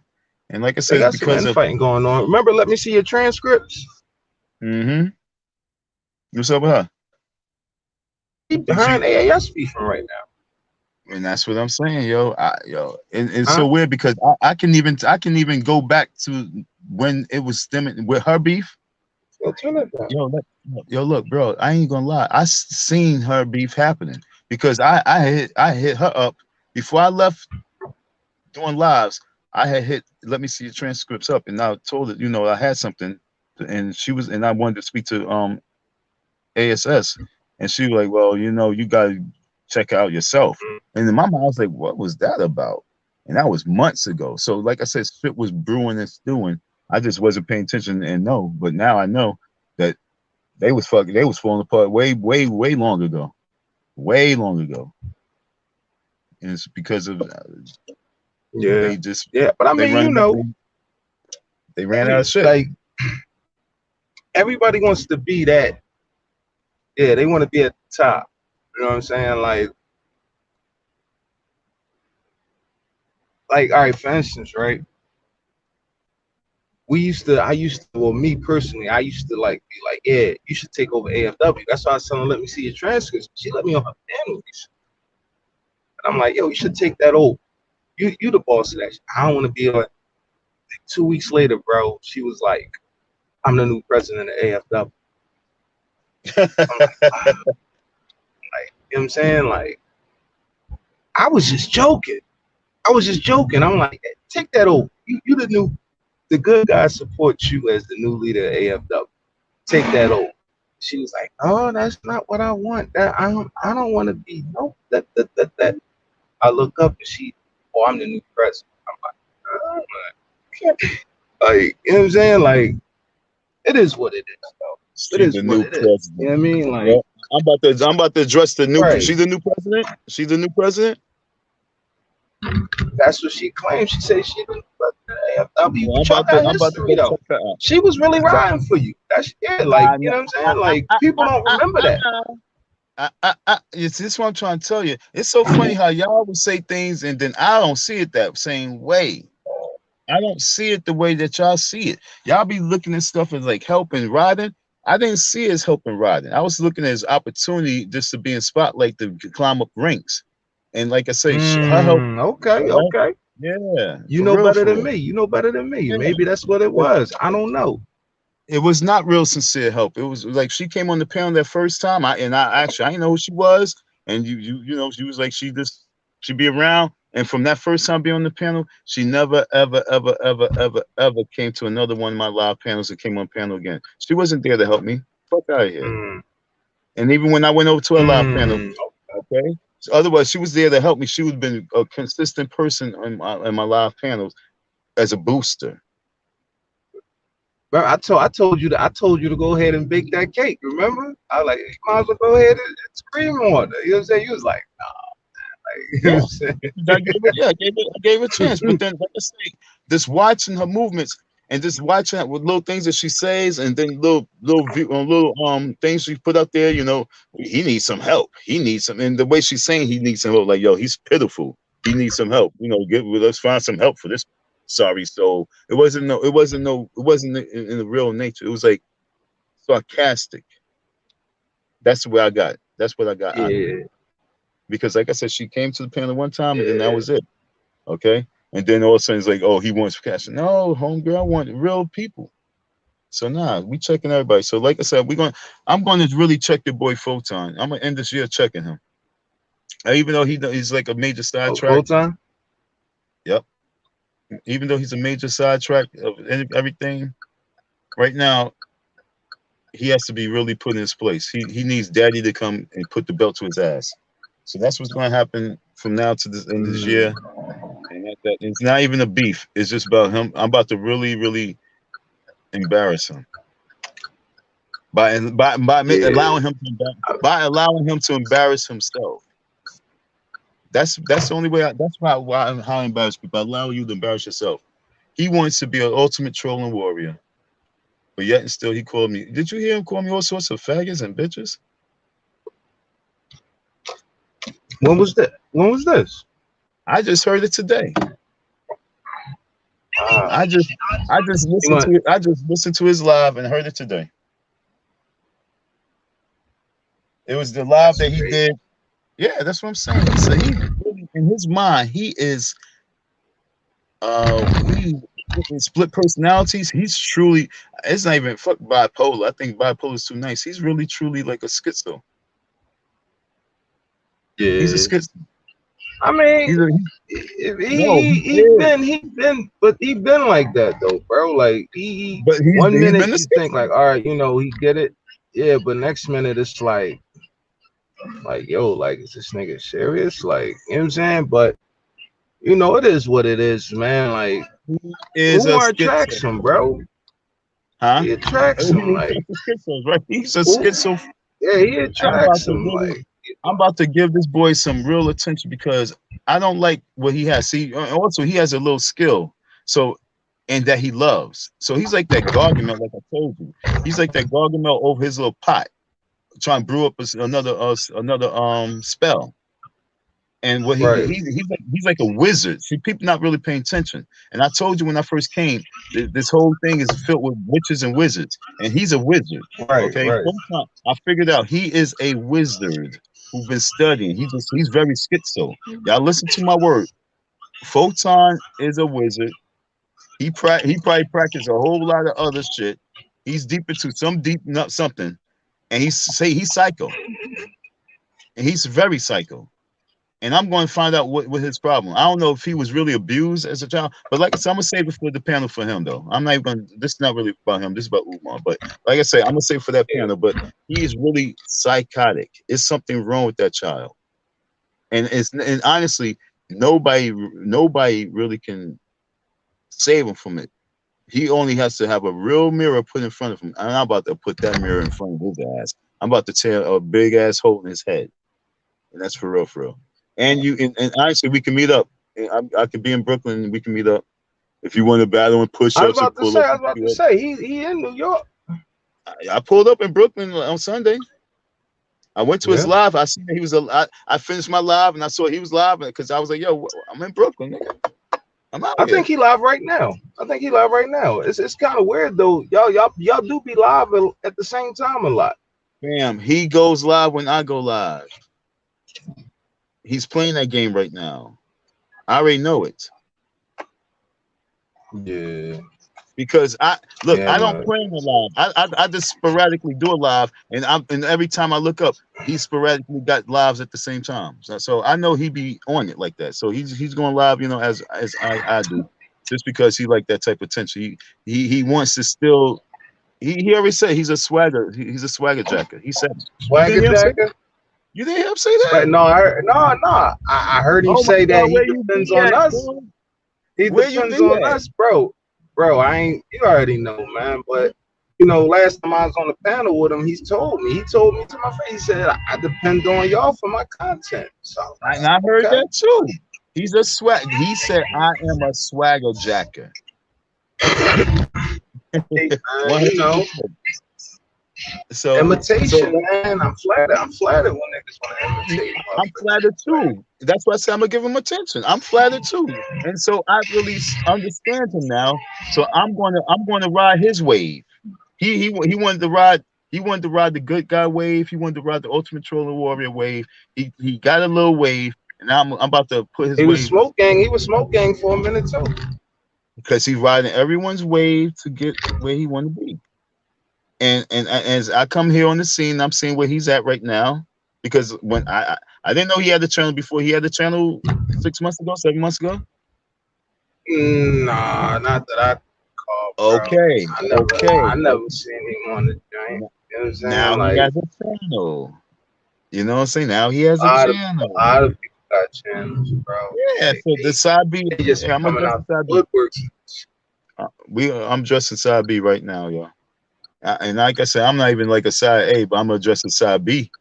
And like I They said, it's got some because of infighting going on. Remember, let me see your transcripts. mm-hmm. What's up with her? Her She and AAS beefing right now. and that's what I'm saying, yo. And it's Huh? so weird because I can even go back to when it was stemming with her beef. Yo, turn that down. Yo, look, bro. I ain't gonna lie. Seen her beef happening because I hit her up before I left doing lives. I had hit. Let me see the transcripts up, and I told her, I had something, and I wanted to speak to ASS, and she was like, well, you gotta check out yourself. And in my mind, I was like, what was that about? And that was months ago. So, like I said, shit was brewing and stewing. I just wasn't paying attention and no. But now I know that they was fucking. They was falling apart way, way, way long ago. Way long ago. And it's because of Yeah, they just yeah. But I they mean, run they ran out of shit. like everybody wants to be that. Yeah, they want to be at the top. You know what I'm saying? All right. For instance, right? Well, me personally, I used to like be like, yeah, you should take over AFW. That's why I was telling her, let me see your transcripts. She let me on her panel. And I'm like, yo, you should take that over. You the boss of that shit. I don't want to be on. 2 weeks later, bro, she was like, I'm the new president of AFW. I'm like, wow. Like, you know what I'm saying? Like, I was just joking. I'm like, hey, take that over. You the good guys support you as the new leader of AFW. Take that over. She was like, oh, that's not what I want. I don't want to be that. I look up and I'm the new president. I'm like, like, you know what I'm saying? Like, it is what it is, though. It She's is the what new it is. You president. know what I mean? Like, Yeah. I'm about to address the new. Right. She's the new president. She's the new president. That's what she claims. She said she didn't. But AFW, Well, but y'all got I'm about to history go though. check her out. She was really riding for you. That's yeah, like Nah, you nah, know what I'm saying. Like people don't remember that. it's this what I'm trying to tell you. It's so funny how y'all would say things and then I don't see it that same way. I don't see it the way that y'all see it. Y'all be looking at stuff as like helping riding. I didn't see it as helping riding. I was looking at it as opportunity just to be in spotlight to climb up ranks. And like I say, her help, Okay, right? okay. Yeah, You for know real, better for than real. me. You know better than me. Yeah. Maybe that's what it But was. I don't know. it was not real sincere help. It was like she came on the panel that first time. I actually I didn't know who she was, and you know she was like she'd be around. And from that first time being on the panel, she never ever came to another one of my live panels and came on panel again. She wasn't there to help me. Fuck out of here. Mm, And even when I went over to a live panel, mm. okay. So otherwise, she was there to help me. She would have been a consistent person in my live panels as a booster. Bro, I told you to go ahead and bake that cake. Remember? I was like, you might as well go ahead and scream on it. You know what I'm saying? You was like, you know Yeah, what I'm saying? I gave her a chance. But then, like I say, just watching her movements and just watching her with little things that she says, and then little things she put out there. You know, he needs some help. He needs some, and the way she's saying he needs some help, like yo, he's pitiful. He needs some help. You know, let's find some help for this sorry soul. It wasn't in the real nature. It was like sarcastic. That's where I got. That's what I got out of it. Yeah, Because, like I said, she came to the panel one time, and then that yeah. was it. Okay. And then all of a sudden it's like, oh, he wants cash. No, homegirl, I want real people. So nah, we checking everybody. So like I said, I'm gonna really check your boy Photon. I'm gonna end this year checking him. Even though he's like a major Oh, sidetrack. full time? Yep. Even though he's a major sidetrack of everything, right now he has to be really put in his place. He needs daddy to come and put the belt to his ass. So that's what's gonna happen from now to the end of this year. And it's not even a beef. It's just about him. I'm about to really, really embarrass him by Yeah. allowing him to embarrass himself. That's the only way. That's how I embarrass people. I allow you to embarrass yourself. He wants to be an ultimate trolling warrior, but yet and still he called me. Did you hear him call me all sorts of faggots and bitches? When was that? When was this? I just heard it today. Ah, I just I just you listened want? to it. I just listened to his live and heard it today. It was the live That's that he crazy. did. Yeah, that's what I'm saying. He's really, in his mind, he is he split personalities. He's truly it's not even fuck bipolar. I think bipolar is too nice. He's really truly like a schizo. He's a Yeah. schizo. I mean, He's a no, he is. he been, but he been like that though, bro. Like But one he's minute been a you think like, schizo. all right, you know, he get it, yeah, but next minute it's like, yo, like, is this nigga serious? Like, you know what I'm saying? But you know, it is what it is, man. Like, He is a Umar schizo. attracts him, bro. Huh? He attracts him, He's like, a schizo, right? He's a ooh, schizo. yeah, he I'm about attracts to him, really, like, I'm about to give this boy some real attention because I don't like what he has. See, also he has a little skill, so and that he loves. So he's like that Gargamel, like I told you. He's like that Gargamel over his little pot, trying to brew up another spell. And what right, he's like a wizard. See, people not really paying attention. And I told you when I first came, this whole thing is filled with witches and wizards, and he's a wizard. right, Okay, right. first time I figured out he is a wizard who's been studying. He's very schizo. Y'all listen to my word. Photon is a wizard. He probably practiced a whole lot of other shit. He's deep into some deep nut something, and he's psycho, and he's very psycho. And I'm going to find out what his problem. I don't know if he was really abused as a child, but like I said, I'm gonna save it for the panel for him though. I'm not even going. This is not really about him. This is about Umar. But like I say, I'm gonna save it for that Yeah. panel. But he is really psychotic. It's something wrong with that child, and honestly, nobody really can save him from it. He only has to have a real mirror put in front of him. And I'm about to put that mirror in front of his ass. I'm about to tear a big ass hole in his head, and that's for real, for real. And and honestly, we can meet up. I could be in Brooklyn, and we can meet up if you want to battle and push I was ups and about to pull say, up. I was about to say, he in New York. I pulled up in Brooklyn on Sunday. I went to his Yeah. live. I seen that he was I finished my live and I saw he was live because I was like, yo, I'm in Brooklyn, nigga. I'm out I here. think he live right now. I think he live right now. It's kind of weird though. Y'all do be live at the same time a lot. Bam, he goes live when I go live. He's playing that game right now. I already know it. Yeah. Because I look, Yeah, I don't man. play him live. I just sporadically do a live, and every time I look up, he sporadically got lives at the same time. So I know he be on it like that. So he's going live, you know, as I do, just because he like that type of tension. He wants to still. He already said he's a swagger. He's a swagger jacker. He said you didn't Swagger hear him say Jacker. you didn't hear him say that. No, I heard him Oh my say that God, he where you depends be on at, us. boy? He Where you depends be on at? us, bro. Bro, I ain't. You already know, man. But you know, last time I was on the panel with him, he told me. He told me to my face. He said, "I depend on y'all for my content." So, And I heard okay. that too. He's a swag. He said, "I am a swagger jacker." Hey, man, One you hundred know, percent. So imitation, man. I'm flattered. I'm flattered when niggas want to imitate I'm motherfuckers. flattered too. That's why I say I'm gonna give him attention. I'm flattered too, and so I really understand him now. So I'm gonna ride his wave. He wanted to ride. He wanted to ride the good guy wave. He wanted to ride the ultimate troller warrior wave. He got a little wave, and now I'm about to put his He was wave smoke gang. He was smoke gang for a minute too. because he's riding everyone's wave to get where he want to be. And as I come here on the scene, I'm seeing where he's at right now. Because when I didn't know he had the channel before. He had the channel 6 months ago, 7 months ago. Nah, not that I call, bro. Okay, okay. I never seen him on the joint. You know what I'm Now saying? he Like has a channel. You know what I'm saying? Now he has a a lot of channel. people got channels, bro. Yeah. So the side B, They just be yeah, I'm coming addressing out side the B. woodwork. I'm dressing side B right now, yo. And like I said, I'm not even like a side A, but I'm addressing side B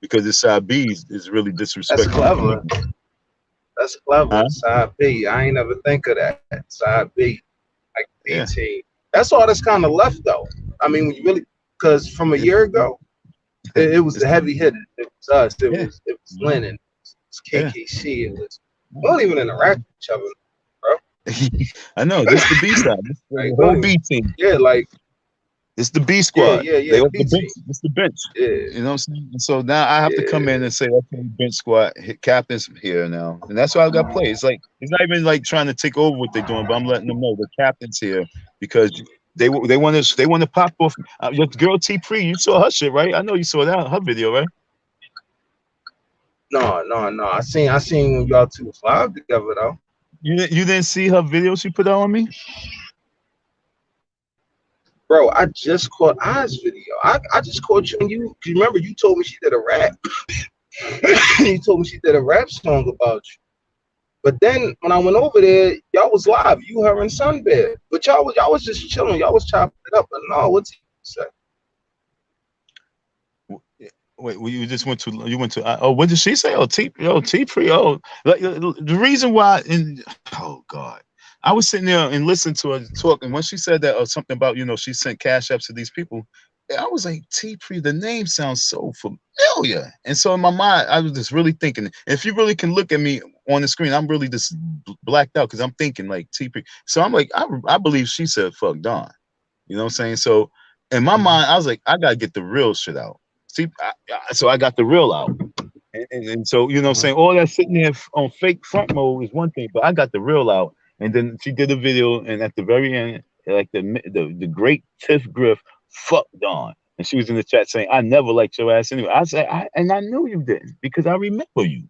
because the side B is really That's disrespecting the clever. community. That's clever. Huh? Side B. I ain't never think of that. Side B. Like B Yeah. team. That's all that's kind of left though. I mean, when you really, because from a It's, year ago, it was it's the heavy hitters. It was us. yeah. It was Lennon. It was Yeah. KKC. It was. We don't even interact with each other, bro. I know. This the B side. This Like, the we whole don't even. B team. Yeah, like It's the B yeah, squad. yeah, yeah. They The off B the bench. team. It's the bench. Yeah, You know what I'm saying? And so now I have to come in yeah. and say, okay, bench squad, hit captain's here now. And that's why I got played. It's like it's not even like trying to take over what they're doing, but I'm letting them know the captain's here because they want to pop off. Your girl T Pre, you saw her shit, right? I know you saw that her video, right? No, no, no. I seen when y'all two was live together though. You didn't see her video she put out on me? Bro, I just caught Eyes video. I just caught you and you remember you told me she did a rap. You told me she did a rap song about you. But then when I went over there, y'all was live, you, her, and Sunbed. But y'all was just chilling, y'all was chopping it up. But no, what's he say? Wait, you went to what did she say? T Pre. Oh, like the reason why. Oh God, I was sitting there and listening to her talk, and when she said that or something about she sent cash apps to these people, I was like T Pre. The name sounds so familiar, and so in my mind, I was just really thinking. If you really can look at me on the screen, I'm really just blacked out because I'm thinking like T Pre. So I'm like, I believe she said fuck Don. You know what I'm saying? So in my mind, I was like, I gotta get the real shit out. See, so I got the real out. And so, what I'm saying, all that sitting there on fake front mode is one thing, but I got the real out. And then she did a video, and at the very end, like the great Tiff Griff fucked on. And she was in the chat saying, I never liked your ass anyway. I said, and I knew you didn't because I remember you.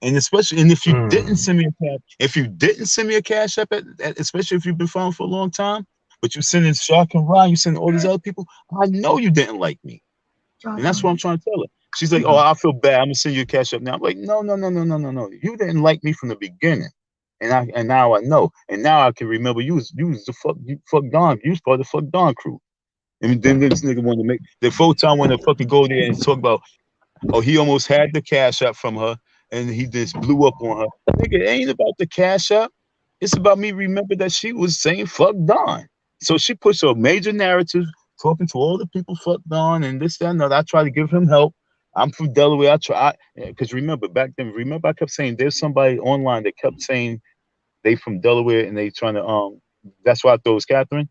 And especially, and if you didn't send me a cash app, especially if you've been following for a long time, but you sending Shark and Ryan, you sending all these other people, I know you didn't like me. And that's what I'm trying to tell her. She's like, oh, I feel bad. I'm gonna send you a cash up now. I'm like, no, no, no, no, no, no, no. You didn't like me from the beginning. And now I know. And now I can remember you was the fuck Don. You was part of the fuck Don crew. And then this nigga wanted to make the Photon want to fucking go there and talk about, oh, he almost had the cash up from her and he just blew up on her. Nigga, it ain't about the cash up. It's about me remember that she was saying fuck Don. So she pushed a major narrative talking to all the people fuck Don and this, that, and that. I try to give him help. I'm from Delaware. I try because remember back then, remember I kept saying there's somebody online that kept saying they from Delaware and they trying to that's why I thought it was Catherine.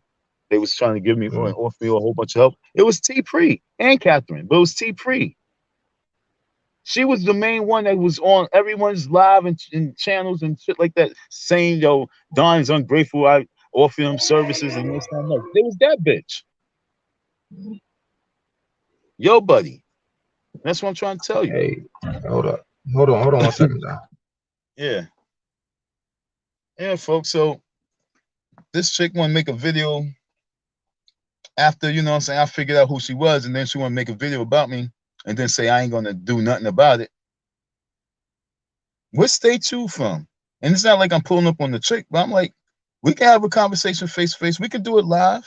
They was trying to give me or offer me a whole bunch of help. It was T Pre and Catherine, but it was T Pre. She was the main one that was on everyone's live and channels and shit like that, saying, yo, Don's ungrateful. I offer him services and this and that. It was that bitch. Yo, buddy. That's what I'm trying to tell you. Hey, hold on 1 second now. Yeah. Yeah, folks. So this chick want to make a video after, you know what I'm saying, I figured out who she was, and then she want to make a video about me and then say I ain't gonna do nothing about it. What state you from? And it's not like I'm pulling up on the chick, but I'm like, we can have a conversation face to face. We can do it live.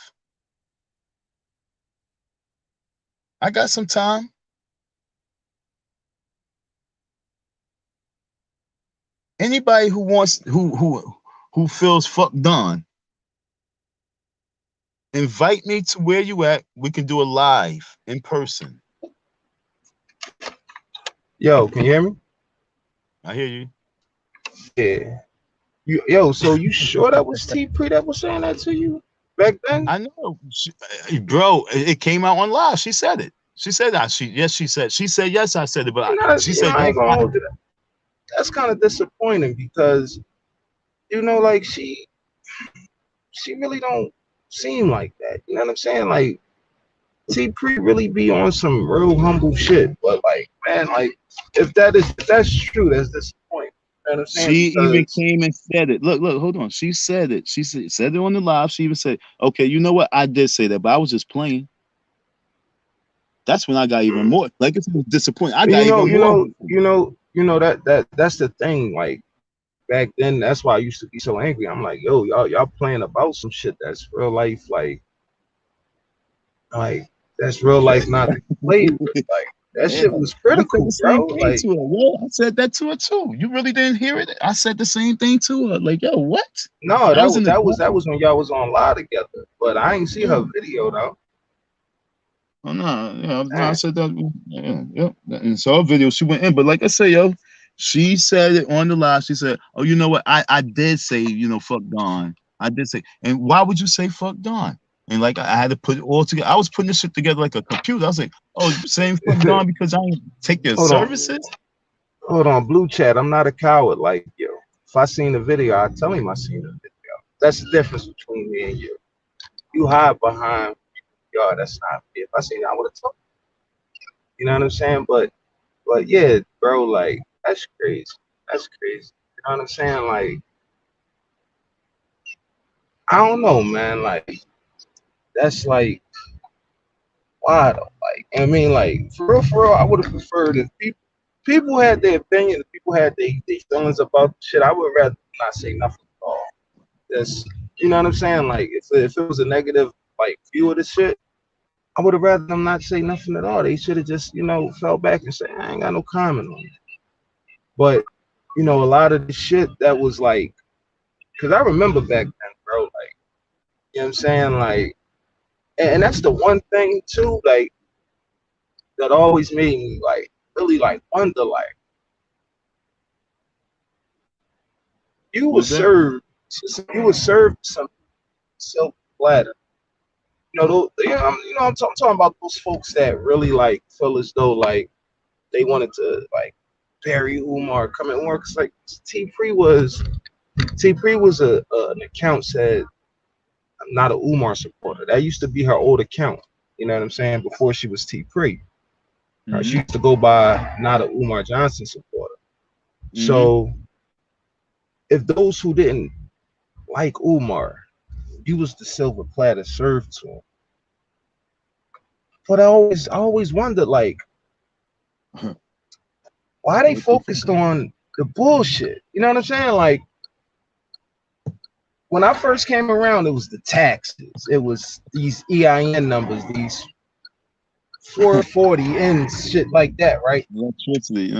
I got some time. Anybody who wants who feels fuck done, invite me to where you at. We can do it live in person. Yo, can you hear me? I hear you. Yeah. Yo, so you sure that was T Pre that was saying that to you back then? I know, bro. It came out on live. She said it. She said that. She said. She said yes. I said it, but she said I ain't yes. gonna hold it. That's kind of disappointing because like she really don't seem like that. You know what I'm saying? Like T Pre really be on some real humble shit. But like, man, like if that's true, that's disappointing. You know what I'm saying? She even Because came and said it. Look, hold on. She said it. She said it on the live. She even said, okay, you know what? I did say that, but I was just playing. That's when I got even more. Like, it's disappointing. I got even more. That's the thing. Like back then, that's why I used to be so angry. I'm like, yo, y'all playing about some shit that's real life, like that's real life, not played with. Like that Yeah. shit was I said critical, the bro. same thing Like to her. Yo, I said that to her too. You really didn't hear it? I said the same thing to her. Like, yo, what? no, I was in the that was when y'all was on live together. But I ain't see her yeah. video though. Oh, no, no, I said that. Yeah. And so her video, she went in. But like I say, yo, she said it on the live. She said, oh, you know what? I did say, fuck Don. I did say. And why would you say fuck Don? And like I had to put it all together. I was putting this shit together like a computer. I was like, oh, you saying fuck Don because I ain't take your Hold on, services? Blue Chat. I'm not a coward like you. If I seen the video, I tell him I seen the video. That's the difference between me and you. You hide behind y'all. That's not me. If I seen it, I would have told you. You know what I'm saying? But yeah, bro, like that's crazy. That's crazy. You know what I'm saying? Like I don't know, man. Like that's like why though? Like I mean, like for real, I would have preferred if people had their opinion, if people had their feelings about the shit. I would rather not say nothing at all. That's you know what I'm saying? Like if it was a negative like view of the shit, I would have rather them not say nothing at all. They should have just fell back and said I ain't got no comment on it. But a lot of the shit that was like, because I remember back then, bro. Like you know what I'm saying? Like, and that's the one thing too, like that always made me like really like wonder, like you What were was that? served, some silk platter. I'm talking about those folks that really like feel as though like they wanted to like bury Umar, come at Umar, because like T Pre was an account said I'm not an Umar supporter. That used to be her old account. You know what I'm saying? Before she was T Pre, she used to go by not a Umar Johnson supporter. So if those who didn't like Umar, you was the silver platter served to him. But I always wondered like why they focused on the bullshit. You know what I'm saying? Like when I first came around, it was the taxes. It was these EIN numbers, these 440 and shit like that, right? Electricity.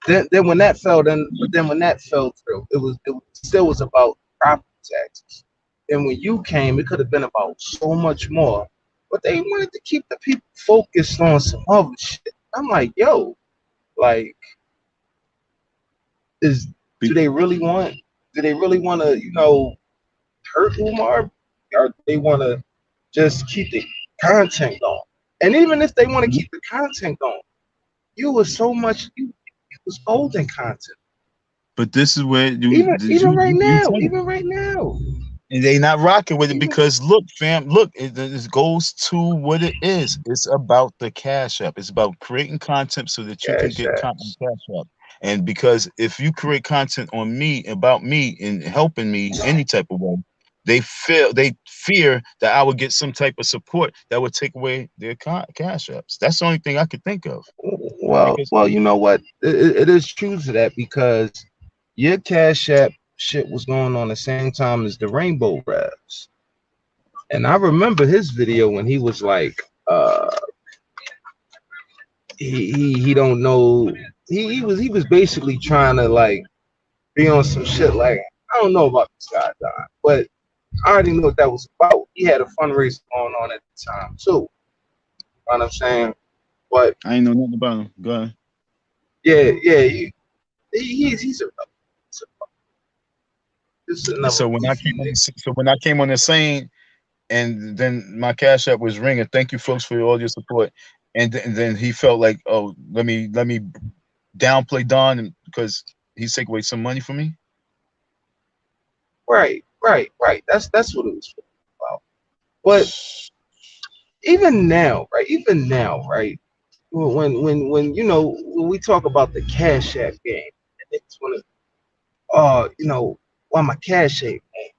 Then when that fell, then when that fell through, it still was about property taxes. And when you came, it could have been about so much more, but they wanted to keep the people focused on some other shit. I'm like, yo, like, do they really want? Do they really want to, hurt Umar, or they want to just keep the content going? And even if they want to keep the content going, you was golden content. But this is where Even right now, and they not rocking with it even because look, fam, look, it goes to what it is. It's about the cash app. It's about creating content so that you can cash get content apps. cash app. And because if you create content on me about me and helping me any type of way, they fear that I would get some type of support that would take away their cash apps. That's the only thing I could think of. Because Well, you know what? It is true to that because your cash app shit was going on the same time as the Rainbow Revs. And I remember his video when he was like, he don't know. He was basically trying to like be on some shit like I don't know about this guy, Don, but I already knew what that was about. He had a fundraiser going on at the time too. You know what I'm saying? But I ain't know nothing about him. Go ahead. yeah, he's a this is And another so when I goofy came on nigga. the scene, and then my cash app was ringing. Thank you, folks, for all your support. And then he felt like, oh, let me downplay Don because he's taking away some money from me. Right. That's what it was about. But even now, right? Even now, right? When when we talk about the cash app game, and it's one of why my cash app, man,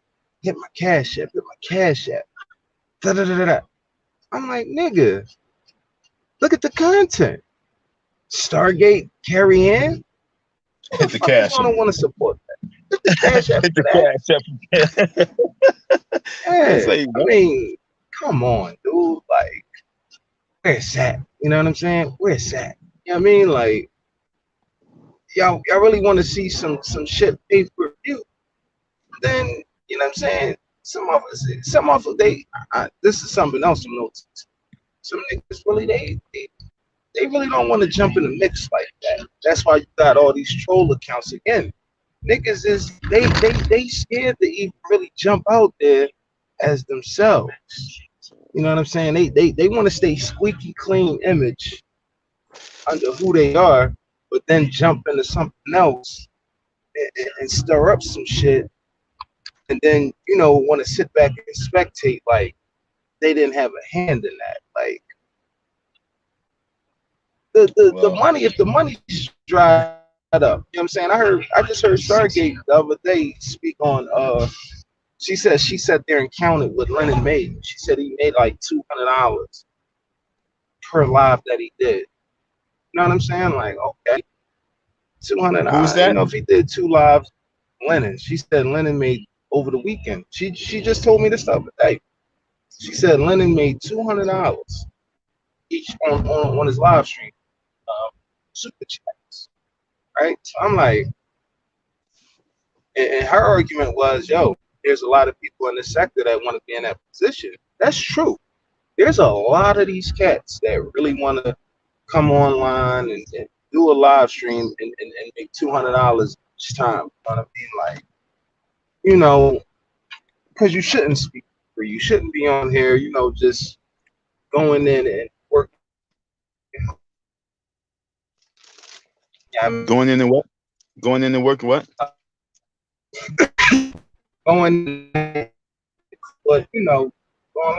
hit my cash app, hit my cash app. Da, da, da, da, da. I'm like, nigga, look at the content. Stargate carry in. Who the Hit the fuck is cash gonna app. want to support that? Hit the cash app Hit for the that. cash app. It's Yeah, like, I what? mean, come on, dude. Like, where's that? You know what I'm saying? Where's that? You know what I mean? Like, y'all really want to see some shit pay per view? Then you know what I'm saying? Some of us, this is something else to notice. Some niggas really they really don't want to jump in the mix like that. That's why you got all these troll accounts again. Niggas is they scared to even really jump out there as themselves. You know what I'm saying? They want to stay squeaky clean image under who they are, but then jump into something else and stir up some shit, and then want to sit back and spectate like they didn't have a hand in that. Like the Well, money, if the money's dried up, you know what I'm saying? I just heard Stargate the other day speak on she sat there and counted what Lennon made. She said he made like $200 per live that he did. You know what I'm saying? Like, okay, 200. who's that? If he did 2 lives, Lennon. She said Lennon made over the weekend. She just told me this stuff today. She said Lennon made $200 each on his live stream, super chats. Right? So I'm like, and her argument was, yo, there's a lot of people in the sector that want to be in that position. That's true. There's a lot of these cats that really want to come online and do a live stream and make $200 each time. You know what I mean? Like, because you shouldn't speak free. You shouldn't be on here, just going in and working. Yeah, I mean, Going in and what? Going in and working what? going, but going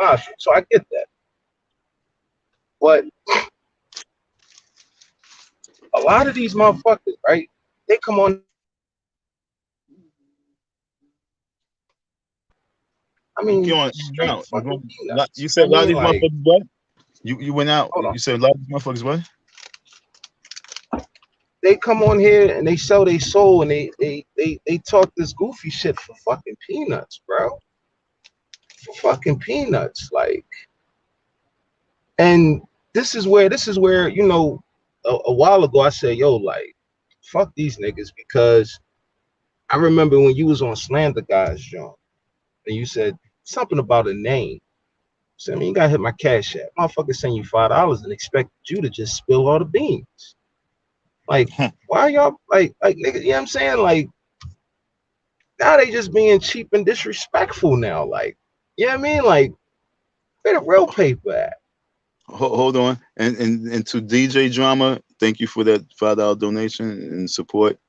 live stream. So I get that. But a lot of these motherfuckers, right? They come on. I You mean, on straight now? fucking peanuts. You said I a lot of mean, these like, motherfuckers what? You went out. hold on. You said a lot of these motherfuckers what? they come on here and they sell their soul and they talk this goofy shit for fucking peanuts, bro. For fucking peanuts, like. And this is where a while ago I said, yo, like, fuck these niggas, because I remember when you was on Slander Guys, John, and you said something about a name. So I mean, you gotta hit my cash app. Motherfucker send you $5 and expect you to just spill all the beans. Like, why y'all like nigga, you know what I'm saying? Like, now they just being cheap and disrespectful now. Like, you know what I mean? Like, where the real paper at? Hold on, and to DJ Drama, thank you for that $5 donation and support.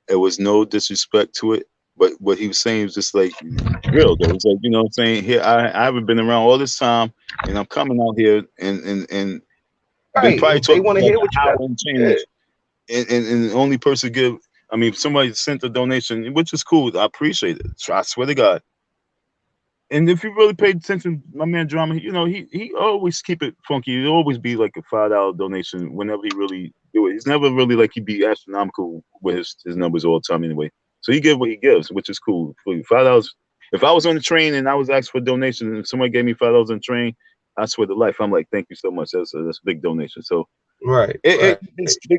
It was no disrespect to it, but what he was saying was just like real though. It's like, you know what I'm saying? Here I haven't been around all this time, and I'm coming out here and been Right. probably And they talking want to for like hear an what you got. hour and Yeah. change, and the only person give. I mean, if somebody sent a donation, which is cool. I appreciate it. I swear to God. And if you really paid attention, my man Drama, he always keep it funky. It'll always be like a $5 donation whenever he really do it. He's never really like he'd be astronomical with his numbers all the time anyway. So he gives what he gives, which is cool. For $5, if I was on the train and I was asked for a donation and somebody gave me $5 on the train, I swear to life, I'm like, thank you so much. That's a big donation. So Right. it Right.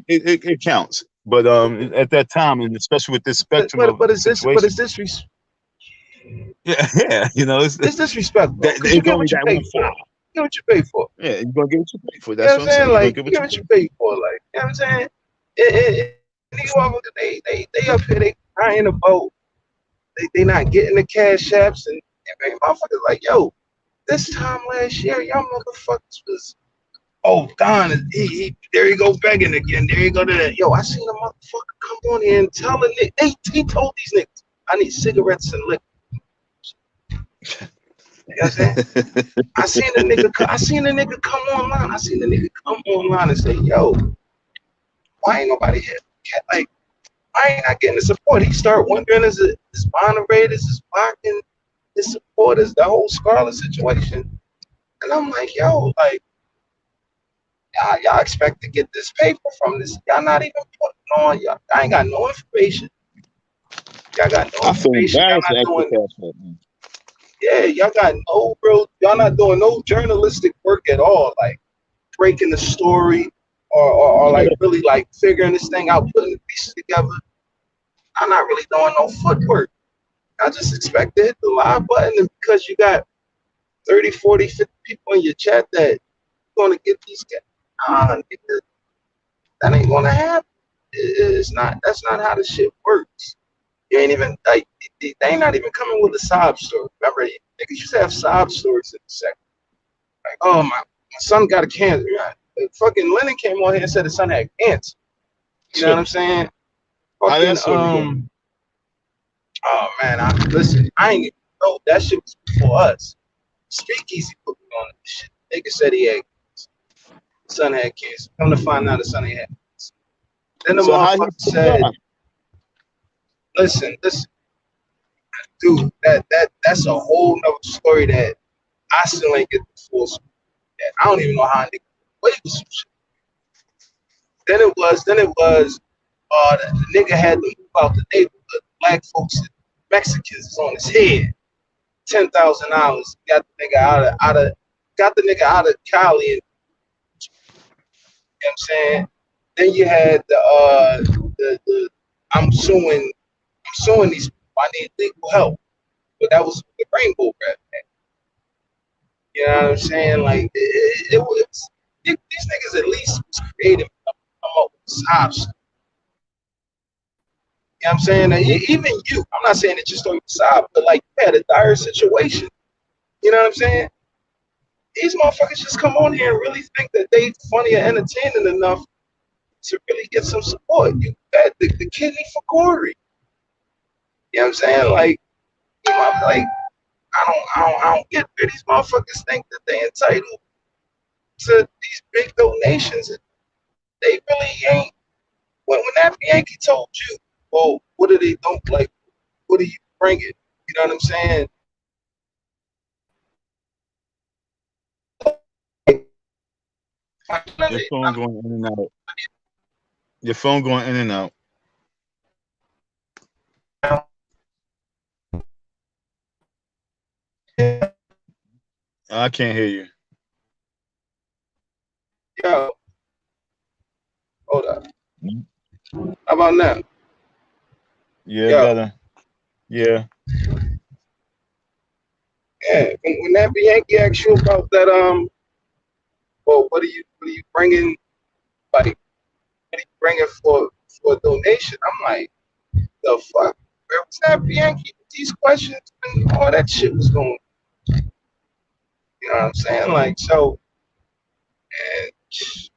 it counts. But at that time, and especially with this But spectrum but of but is this but situation, is this yeah, yeah, it's disrespectful that, because you it's get only what you that pay one for. five. You get what you pay for. Yeah, you're gonna get what you pay for. You know That's what what I'm I'm saying. saying? You're gonna Like, get you what get you what you pay pay for. Like, you know what I'm saying? These motherfuckers, they up here, they crying about they not getting the cash apps, and motherfuckers like, yo, this time last year, y'all motherfuckers was, oh, Don, there you go begging again. There you go to that. Yo, I seen a motherfucker come on here and tell a nigga, he told these niggas, I need cigarettes and liquor. You know what I'm saying? I seen a nigga come online. I seen a nigga come online and say, yo, why ain't nobody here? Like, I ain't not getting the support. He start wondering, is it his moderators, his blocking, his supporters, the whole Scarlet situation. And I'm like, yo, like, y'all expect to get this paper from this. Y'all not even putting on, y'all. I ain't got no information. Y'all got no I feel information. Y'all embarrassed not to ask for doing, cash app, man. yeah, y'all got no real, y'all not doing no journalistic work at all. Like, breaking the story or like really like figuring this thing out, putting the pieces together. I'm not really doing no footwork. I just expect to hit the live button, and because you got 30, 40, 50 people in your chat that going to get these guys. Nigga, that ain't going to happen. It's not. That's not how the shit works. You ain't even like they ain't not even coming with a sob story. Remember, niggas used to have sob stories in the second. Like, oh my son got a cancer. Fucking Lennon came on here and said his son had cancer. You know what I'm saying? How Fucking that story go? Oh man, listen. I ain't even know that shit was before us. Speakeasy put me on this shit. Nigga said he had son had cancer. Come to find out, the son had cancer. Then the So how he motherfucker said, survive? listen, dude. That's a whole nother story that I still ain't get the full story. I don't even know how nigga wait for some shit. Then it was the nigga had to move out the neighborhood. Black folks and Mexicans is on his head. $10,000 got the nigga out of Cali. And, you know what I'm saying? Then you had the I'm suing these people. I need legal help. But that was the rainbow rap. You know what I'm saying? Like it was these niggas at least was creative enough to come up with sob. You know what I'm saying? And even you, I'm not saying that you stole your sob, but like you had a dire situation. You know what I'm saying? These motherfuckers just come on here and really think that they funny or entertaining enough to really get some support. You had the kidney for Corey. You know what I'm saying? Like, you know, like I don't get where these motherfuckers think that they entitled to these big donations. They really ain't. When that Yankee told you, well, what do they don't like? What do you bring it? You know what I'm saying? Your phone going in and out. Your phone going in and out. I can't hear you. Yo, hold up. Mm. How about now? Yeah, Yo, better. Yeah. yeah. When that Yankee asked you about that, well, what are you bringing? Like, what are you bringing for a donation? I'm like, the fuck? Where was that Yankee with these questions when all that shit was going? You know what I'm saying? Like, so, and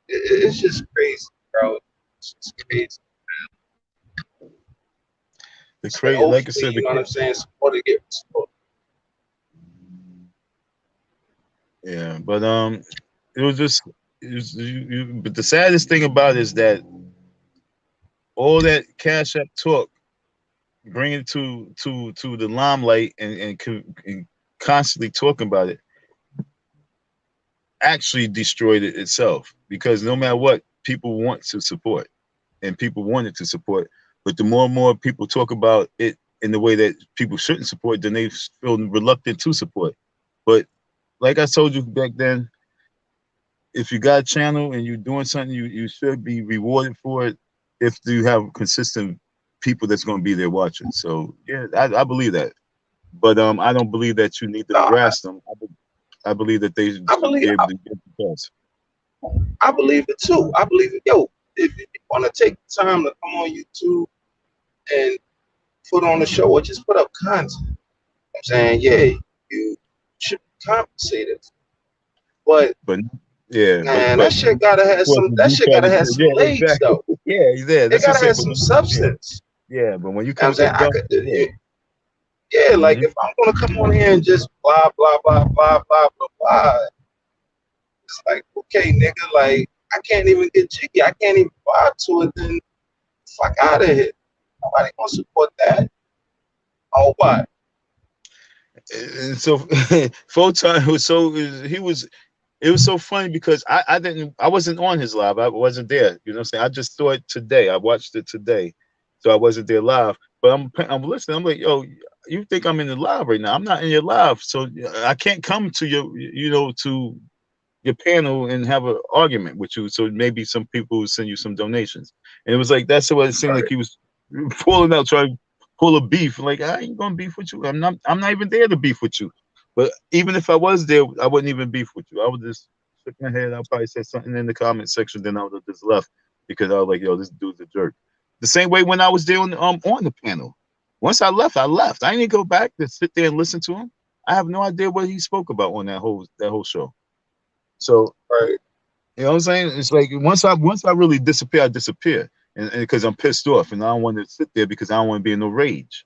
it's just crazy, bro. It's just crazy. The So crazy, like I hopefully, said, you know what I'm saying, support to get support. yeah, but it was just, but the saddest thing about it is that all that Cash App talk, bringing it to the limelight and constantly talking about it, actually destroyed it itself. Because no matter what, people want to support, and people wanted to support, but the more and more people talk about it in the way that people shouldn't support, then they feel reluctant to support. But like I told you back then, if you got a channel and you're doing something, you should be rewarded for it if you have consistent people that's going to be there watching. So yeah, I believe that. But I don't believe that you need to No, harass them. I believe that they I should believe be able to get the best. I believe it too. I believe it. Yo, if you want to take the time to come on YouTube and put on a show or just put up content, I'm saying, yeah, you should be compensated. But But yeah, man, but of course, when that you shit try gotta to have some yeah, legs exactly. though. Yeah, yeah, It that's gotta just it. have But some when substance. yeah, but when you You know come what with the I'm saying? I dumb, could, yeah, yeah, like hmm if I'm gonna come on here and just blah blah blah blah blah blah blah, it's like okay, nigga, like I can't even get jiggy. I can't even vibe to it. Then fuck out of here. Nobody gonna support that. Nobody. and so Photon was so he was it was so funny because I wasn't on his live. I wasn't there. You know what I'm saying? I just saw it today. I watched it today. So I wasn't there live. But I'm listening. I'm like, yo, you think I'm in the live right now. I'm not in your live. So I can't come to to your panel and have an argument with you. So maybe some people will send you some donations. And it was like that's what it seemed like Right. he was pulling out, trying to pull a beef. Like I ain't gonna beef with you. I'm not even there to beef with you. But even if I was there, I wouldn't even beef with you. I would just shake my head. I'll probably say something in the comment section, then I would have just left because I was like, yo, this dude's a jerk. The same way when I was there on the panel. Once I left, I left. I didn't go back to sit there and listen to him. I have no idea what he spoke about on that whole show. So Right. you know what I'm saying? It's like once I really disappear, I disappear, and because I'm pissed off, and I don't want to sit there because I don't want to be in no rage.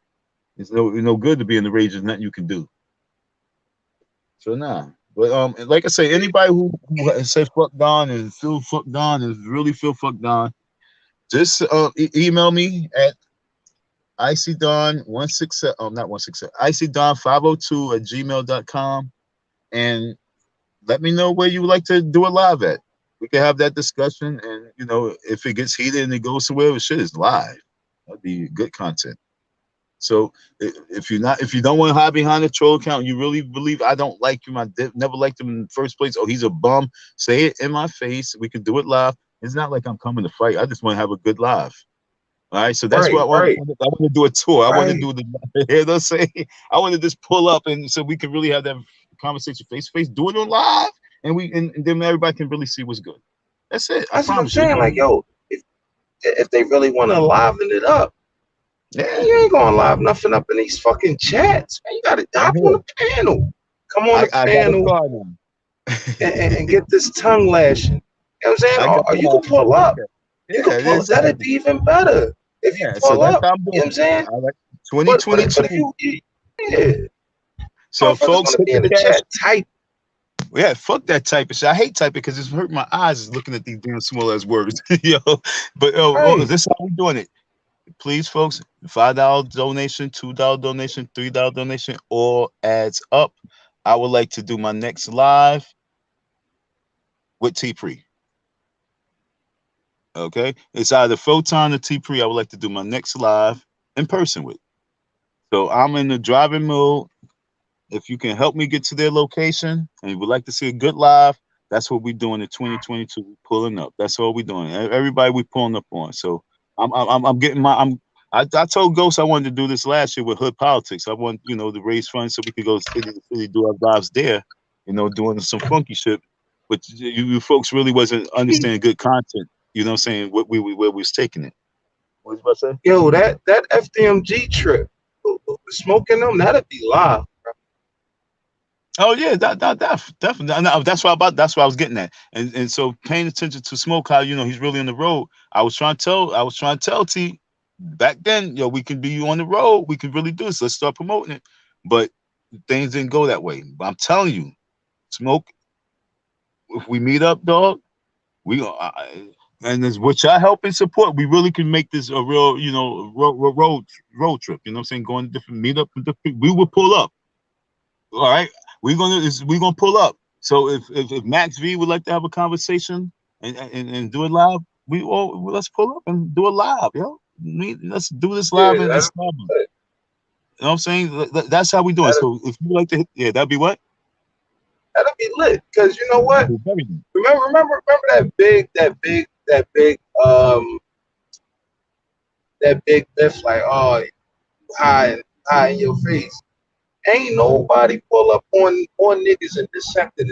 It's no good to be in the rage. There's nothing you can do. So nah. But like I say, anybody who says fuck Don and feel fuck Don and really feel fuck Don, just email me at icdon167 not 167 icdon502 @gmail.com and let me know where you would like to do it live at. We can have that discussion, and if it gets heated and it goes somewhere, shit is live. That'd be good content. So if you don't want to hide behind a troll account, you really believe I don't like him, never liked him in the first place, oh he's a bum, say it in my face. We can do it live. It's not like I'm coming to fight. I just want to have a good live. All right, so that's what Right. Right. I want to do a tour. I want to Right. do the, you know, say I want to just pull up and so we can really have that conversation face to face. Do it on live, and then everybody can really see what's good. That's it. I That's what I'm promise you. saying. Like, yo, if they really want to liven it up, man, Yeah, you ain't gonna live nothing up in these fucking chats. Man, you gotta I'm hop on here. the panel. Come on the I got a panel car now. and get this tongue lashing. You know what I'm saying? I got Or the you can pull up. okay. You can Yeah, pull. That'd exactly. be even better if you Yeah, so pull that's up. how I'm You know what doing I'm it. saying? I like But if 2022. yeah, So motherfuckers folks, want to hit be the in the cash. chat type. Yeah, fuck that type of shit. I hate typing because it's hurt my eyes looking at these damn small ass words. Yo, but Right. this is how we doing it. Please, folks, $5 donation, $2 donation, $3 donation, all adds up. I would like to do my next live with T Pre. Okay, it's either Photon or T Pre. I would like to do my next live in person with. So I'm in the driving mode. If you can help me get to their location and you would like to see a good live, that's what we're doing in 2022. We're pulling up. That's all we're doing. Everybody we pulling up on. So I'm getting my I told Ghost I wanted to do this last year with Hood Politics. I want, you know, to raise funds so we could go city to city, do our lives there, you know, doing some funky shit. But you folks really wasn't understanding good content. You know what I'm saying? What where we was taking it. What was you about to say? Yo, that FDMG trip, smoking them, that'd be live. Oh yeah, definitely. No, that's what I was getting at. And so paying attention to Smoke, how you know he's really on the road. I was trying to tell T back then, yo, we can be on the road. We can really do this. Let's start promoting it. But things didn't go that way. But I'm telling you, Smoke, if we meet up, dog, we and as what y'all help and support, we really can make this a real, you know, road trip. You know what I'm saying? Going to different meet up with different, we will pull up. All right, we're gonna pull up. So if Max V would like to have a conversation and do it live, we all let's pull up and do it live, yo. Let's do this Yeah, live in this time. You know what I'm saying? That's how we do it. that'd, So if you like to, yeah, that'd be what? that'd be lit. Cause you know what? Remember that big myth like, oh, high in your face. Ain't nobody pull up on niggas in this sector.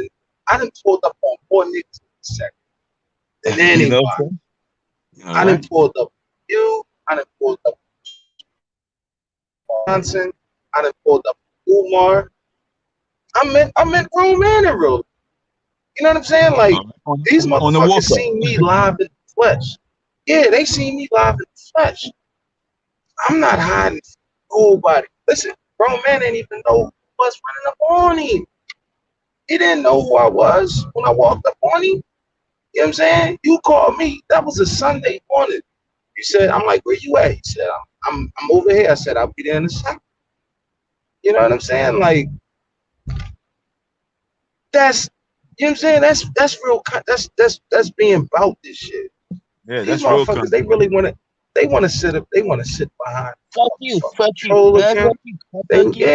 I done pulled up on more niggas in this sector than You know anybody. what I'm saying? All I done right. pulled up you. I done pulled up Johnson. I done pulled up Umar. I meant grown man in real. You know what I'm saying? Like these On the motherfuckers walk up. seen me live in the flesh. Yeah, they seen me live in the flesh. I'm not hiding from nobody. Listen, grown man didn't even know who was running up on him. He didn't know who I was when I walked up on him. You know what I'm saying? You called me. That was a Sunday morning. You said, I'm like, where you at? He said, I'm over here. I said, I'll be there in a second. You know what I'm saying? Like, that's, you know what I'm saying? That's real. That's being about this shit. Yeah, These that's real motherfuckers, content. they want to sit up, they want to sit behind Fuck you, fuck you, control fuck account. you, They, fuck you.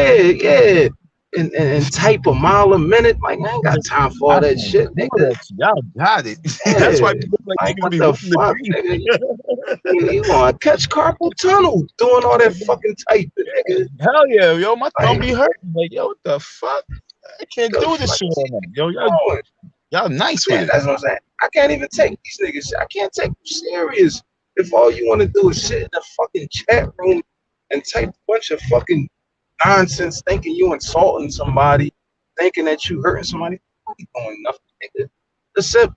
yeah. And type a mile a minute. Like, I ain't got time for I all that can't shit, do nigga. that. Y'all got it. That's why Yeah. we look like Like, niggas what be the whipping the fuck, beat. nigga? You want to catch carpal tunnel doing all that fucking typing, nigga. Hell yeah, yo, my thumb Like, be hurting. Like, yo, what the fuck? I can't the do this fuck shit is all night. Yo, he doing? y'all nice with Yeah, it. that's what I'm saying. I can't even take these niggas. I can't take you serious if all you want to do is sit in the fucking chat room and type a bunch of fucking nonsense, thinking you insulting somebody, thinking that you hurting somebody. You ain't doing nothing, nigga. Except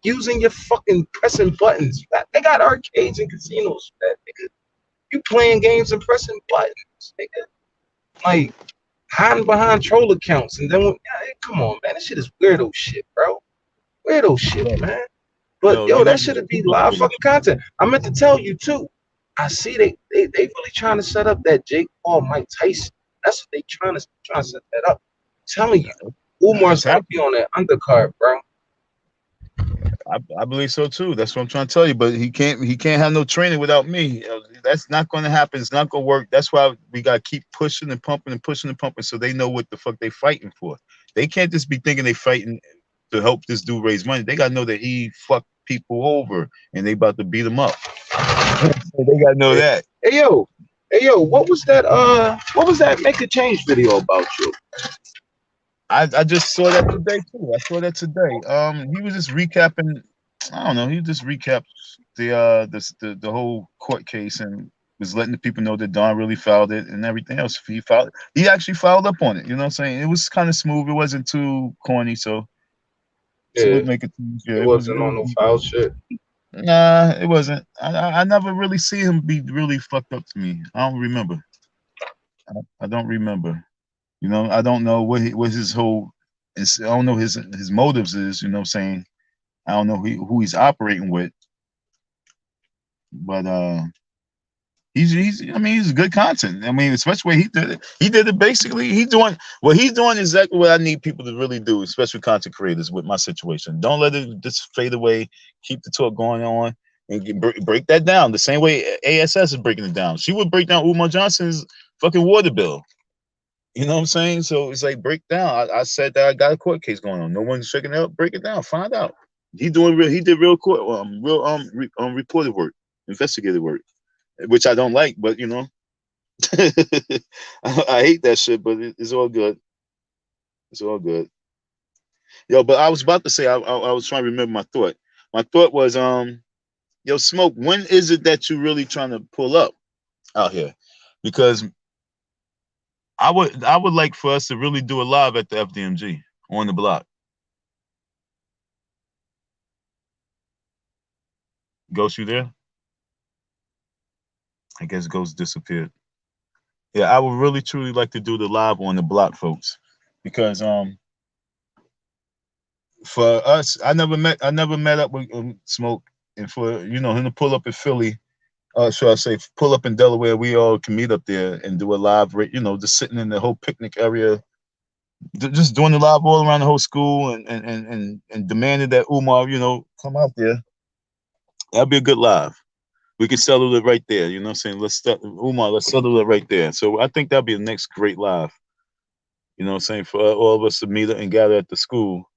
using your fucking pressing buttons. They got arcades and casinos for that, nigga. You playing games and pressing buttons, nigga. Like hiding behind troll accounts and then come on, man. This shit is weirdo shit, bro. Weirdo shit, Yo, man. But yo, you know, that should be live fucking content. I meant to tell you too. I see they really trying to set up that Jake Paul Mike Tyson. That's what they trying to set that up. I'm telling you, Umar's it's gonna be happening. on that undercard, bro. I believe so too. That's what I'm trying to tell you. But he can't have no training without me. That's not going to happen. It's not going to work. That's why we got to keep pushing and pumping and pushing and pumping, so they know what the fuck they fighting for. They can't just be thinking they fighting to help this dude raise money. They got to know that he fucked people over and they about to beat him up. So they got to know Hey, that. hey yo, what was that make a change video about you? I just saw that today too. I saw that today. He was just recapping. I don't know. He just recapped the whole court case and was letting the people know that Don really filed it and everything else. He actually filed up on it. You know what I'm saying? It was kind of smooth. It wasn't too corny. So Yeah, it make it. Yeah, it it was. wasn't on no foul shit. Nah, it wasn't. I never really see him be really fucked up to me. I don't remember. I don't remember. You know, I don't know what his whole. I don't know his motives is. You know what I'm saying? I don't know who he's operating with, but he's I mean he's good content. I mean, especially when he did it. He did it basically. He's doing exactly what I need people to really do, especially content creators with my situation. Don't let it just fade away. Keep the talk going on. and break that down the same way ASS is breaking it down. She would break down Umar Johnson's fucking water bill. You know what I'm saying? So it's like break down. I said that I got a court case going on. No one's checking it out. Break it down. Find out. He doing real. He did real court, reported work, investigative work, which I don't like. But you know, I hate that shit. But it's all good. It's all good. Yo, but I was about to say I was trying to remember my thought. My thought was yo, Smoke. When is it that you really trying to pull up out here? Because I would like for us to really do a live at the FDMG on the block. Ghost, you there? I guess Ghost disappeared. Yeah, I would really truly like to do the live on the block, folks, because for us, I never met up with Smoke, and for him to pull up in Philly, should I say pull up in Delaware, we all can meet up there and do a live, just sitting in the whole picnic area, just doing the live all around the whole school, and demanding that Umar, come out there. That'd be a good live. We could settle it right there. You know what I'm saying? Umar, let's settle it right there. So I think that'd be the next great live. You know what I'm saying? For all of us to meet and gather at the school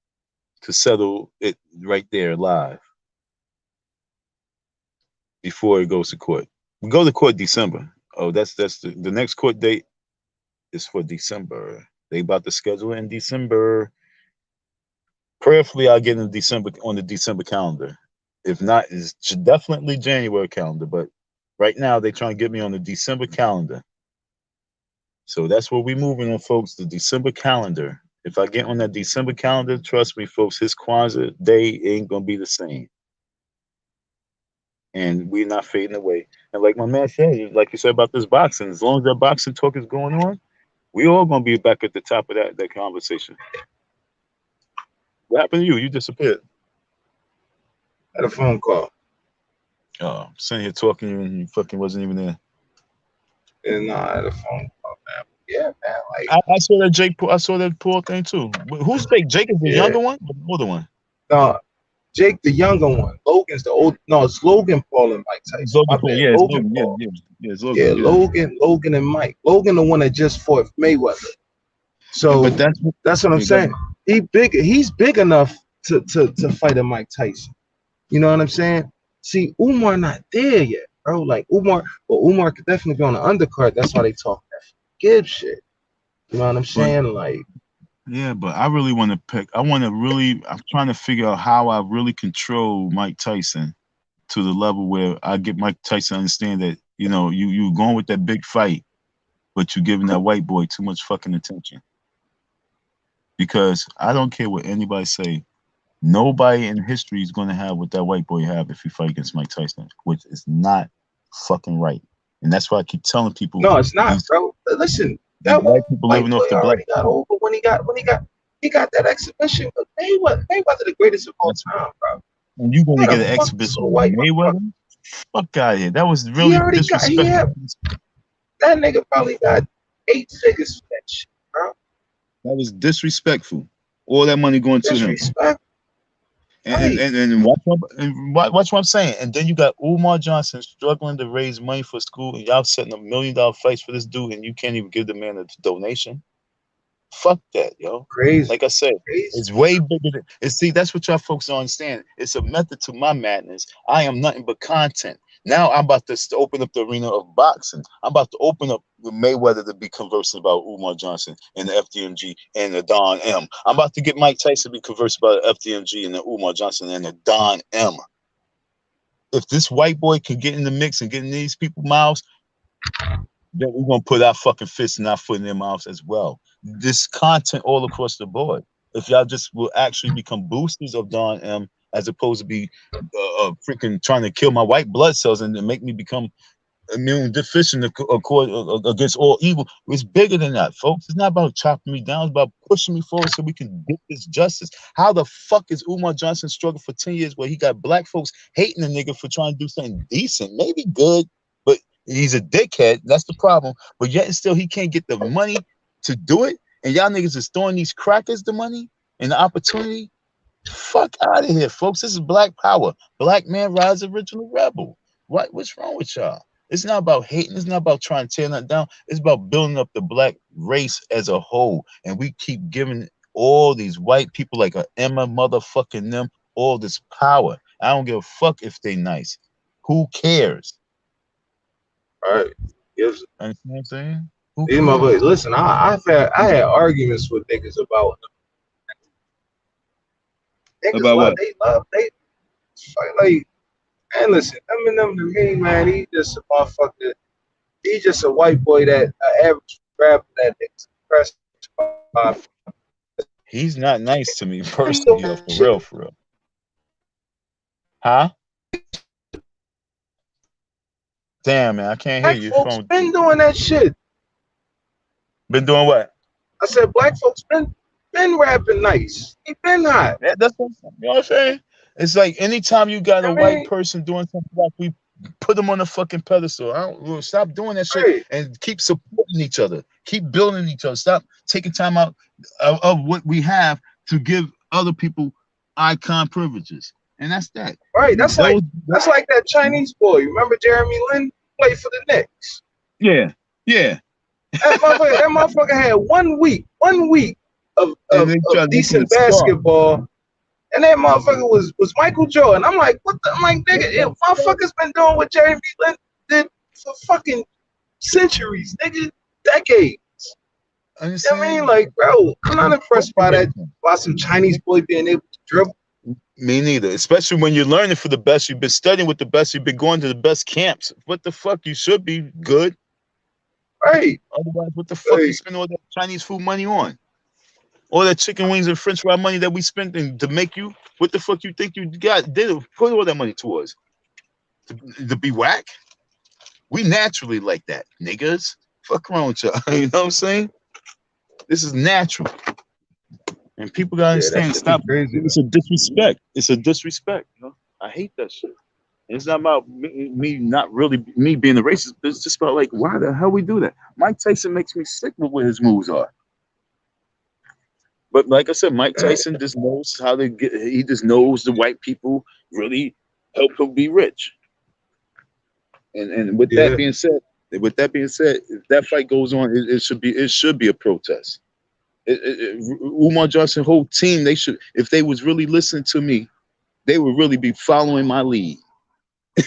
to settle it right there live before it goes to court. We go to court December. Oh, that's the next court date is for December. They about to schedule it in December. Prayerfully, I'll get in December on the December calendar. If not, it's definitely January calendar. But right now, they're trying to get me on the December calendar. So that's what we're moving on, folks. The December calendar. If I get on that December calendar, trust me, folks, his Kwanzaa day ain't gonna be the same. And we're not fading away. And like my man said, like you said about this boxing, as long as that boxing talk is going on, we all gonna be back at the top of that conversation. What happened to you? You disappeared. I had a phone call. Oh, sitting here talking and you fucking wasn't even there. And I had a phone call, man. Yeah, man. Like, I saw that Jake. I saw that Paul thing too. Who's Jake? Jake is the yeah. younger one, or the older one? No, Jake, the younger one. Logan's the old. No, it's Logan Paul and Mike Tyson. Logan My Paul. bad. Yeah, it's Logan Logan. Paul. Yeah, it's Yeah, Logan. Logan and Mike. Logan, the one that just fought Mayweather. Yeah, So but that's what I'm saying. He's big enough to fight a Mike Tyson. You know what I'm saying? See, Umar not there yet, bro. Like Umar could definitely be on the undercard. That's why they talk that Gibbs shit. You know what I'm saying? Like, yeah, but I really want to pick. I'm trying to figure out how I really control Mike Tyson to the level where I get Mike Tyson to understand that you going with that big fight, but you giving that white boy too much fucking attention. Because I don't care what anybody say, nobody in history is going to have what that white boy have if he fight against Mike Tyson, which is not fucking right. And that's why I keep telling people. no, it's not, bro. Listen, that white people white living boy off the black. already got over when he got that exhibition. But Mayweather the greatest of all time, bro. And you going to get an exhibition with Mayweather? Fuck out of here. That was really disrespectful. That nigga probably got 8 figures for that shit, bro. That was disrespectful. All that money going to him. And watch what I'm saying. And then you got Umar Johnson struggling to raise money for school, and y'all setting up $1 million fights for this dude, and you can't even give the man a donation. Fuck that, yo. Crazy. Like I said, it's way bigger than. See, that's what y'all folks don't understand. It's a method to my madness. I am nothing but content. Now I'm about to open up the arena of boxing. I'm about to open up with Mayweather to be conversing about Umar Johnson and the FDMG and the Don M. I'm about to get Mike Tyson to be conversing about the FDMG and the Umar Johnson and the Don M. If this white boy can get in the mix and get in these people's mouths, then we're going to put our fucking fists and our foot in their mouths as well. This content all across the board. If y'all just will actually become boosters of Don M, as opposed to be freaking trying to kill my white blood cells and make me become immune deficient against all evil. It's bigger than that, folks. It's not about chopping me down. It's about pushing me forward so we can get this justice. How the fuck is Umar Johnson struggling for 10 years where he got black folks hating the nigga for trying to do something decent, maybe good, but he's a dickhead. That's the problem. But yet and still, he can't get the money to do it. And y'all niggas is throwing these crackers the money and the opportunity. Fuck out of here, folks. This is Black Power. Black man rise, original rebel. What? What's wrong with y'all? It's not about hating. It's not about trying to tear that down. It's about building up the black race as a whole. And we keep giving all these white people like a Emma motherfucking them all this power. I don't give a fuck if they nice. Who cares? All right. Gives Understand what I'm saying? Who these cares? motherfuckers. Listen, I had arguments with niggas about niggas About love what? they like and listen, Eminem to me, man, he just a motherfucker. He just a white boy that an average rapper that niggas impressed by. He's not nice to me Been doing personally, yo, that for shit. real, for real. Huh? Damn, man, I can't hear Black you. Your folks phone. been doing that shit. Been doing what? I said black folks been rapping nice. He been hot. Yeah, that's what, you know what I'm saying. It's like anytime you got a I white mean, person doing something like we put them on a fucking pedestal. I don't well, stop doing that shit right, and keep supporting each other. Keep building each other. Stop taking time out of what we have to give other people icon privileges. And that's that. right. That's Those, like that Chinese boy. You remember Jeremy Lin played for the Knicks? yeah, yeah. That motherfucker had 1 week And they try of to make him a decent star. basketball. And that motherfucker was Michael Jordan. I'm like, what the? I'm like, nigga, motherfuckers been doing what Jeremy Lin did for fucking centuries, nigga, decades. You know what I mean? Understand? Like, bro, I'm not impressed by that, by some Chinese boy being able to dribble. Me neither. Especially when you're learning for the best. You've been studying with the best. You've been going to the best camps. What the fuck? You should be good. Right. Otherwise, what the fuck you Like, spend all that Chinese food money on? All that chicken wings and French fry money that we spent to make you? What the fuck you think you did put all that money towards? To be whack? We naturally like that, niggas. Fuck wrong with y'all. You know what I'm saying? This is natural. And people gotta yeah, that understand, should be stop. crazy. It's a disrespect. It's a disrespect. You know? I hate that shit. It's not about me not really me being a racist. It's just about like why the hell we do that. Mike Tyson makes me sick with what his moves are. But like I said, Mike Tyson just knows how to get. He just knows the white people really help him be rich. And Yeah, with that being said, if that fight goes on, it should be a protest. Umar Johnson whole team, they should, if they was really listening to me, they would really be following my lead.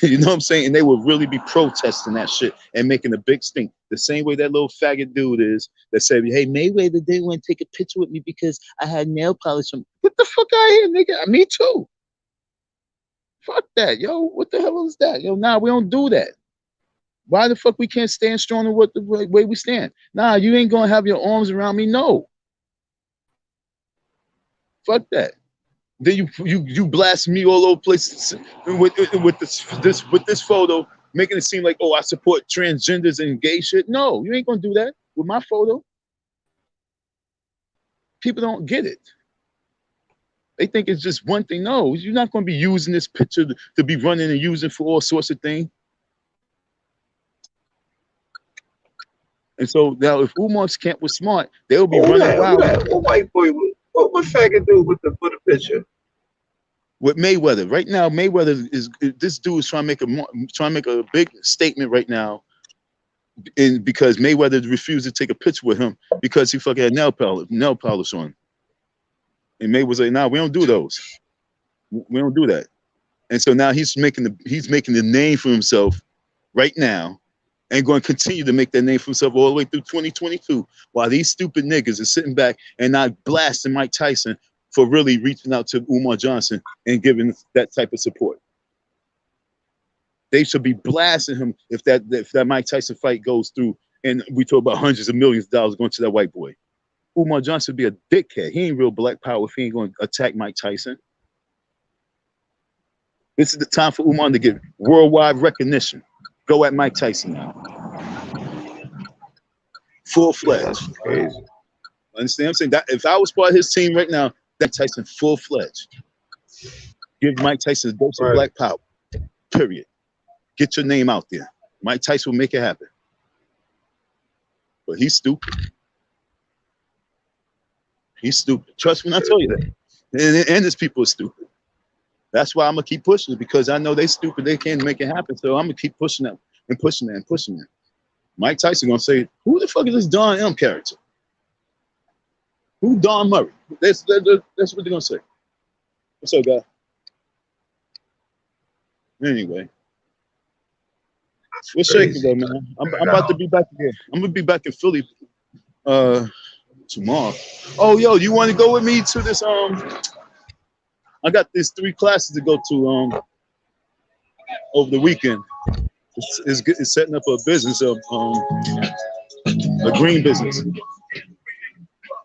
You know what I'm saying? And they would really be protesting that shit and making a big stink. The same way that little faggot dude is that said, "Hey, Mayweather didn't want to take a picture with me because I had nail polish on." Get the fuck out of here, nigga. Me too. Fuck that, yo. What the hell is that? Yo, nah, we don't do that. Why the fuck we can't stand strong in what the way we stand? Nah, you ain't gonna have your arms around me. No. Fuck that. Then you blast me all over places with this photo, making it seem like, oh, I support transgenders and gay shit. No, you ain't gonna do that with my photo. People don't get it. They think it's just one thing. No, you're not gonna be using this picture to be running and using for all sorts of things. And so now, if Umar's camp was smart, they'll be running wild what white boy? What faggot dude with the picture? with Mayweather. Right now, Mayweather is this dude is trying to make a big statement right now, and because Mayweather refused to take a picture with him because he fucking had nail polish on. And May was like, "Nah, we don't do those. We don't do that." And so now he's making the name for himself right now, and going to continue to make that name for himself all the way through 2022, while these stupid niggas are sitting back and not blasting Mike Tyson for really reaching out to Umar Johnson and giving that type of support. They should be blasting him if that Mike Tyson fight goes through, and we talk about hundreds of millions of dollars going to that white boy. Umar Johnson would be a dickhead. He ain't real black power if he ain't going to attack Mike Tyson. This is the time for Umar to get worldwide recognition. Go at Mike Tyson now. Full-fledged. That's crazy. Understand what I'm saying? That if I was part of his team right now, that Tyson full-fledged. Give Mike Tyson a dose of black power. Period. Get your name out there. Mike Tyson will make it happen. But he's stupid. He's stupid. Trust me when I tell you that. And this people are stupid. That's why I'm gonna keep pushing it, because I know they stupid. They can't make it happen. So I'm gonna keep pushing them and pushing it and pushing it. Mike Tyson gonna say, "Who the fuck is this Don M character? Who Don Murray?" That's what they're gonna say. What's up, guy? Anyway, we're shaking though, man. I'm about to be back again. I'm gonna be back in Philly tomorrow. Oh, yo, you want to go with me to this? I got these 3 classes to go to over the weekend. It's setting up a business of a green business.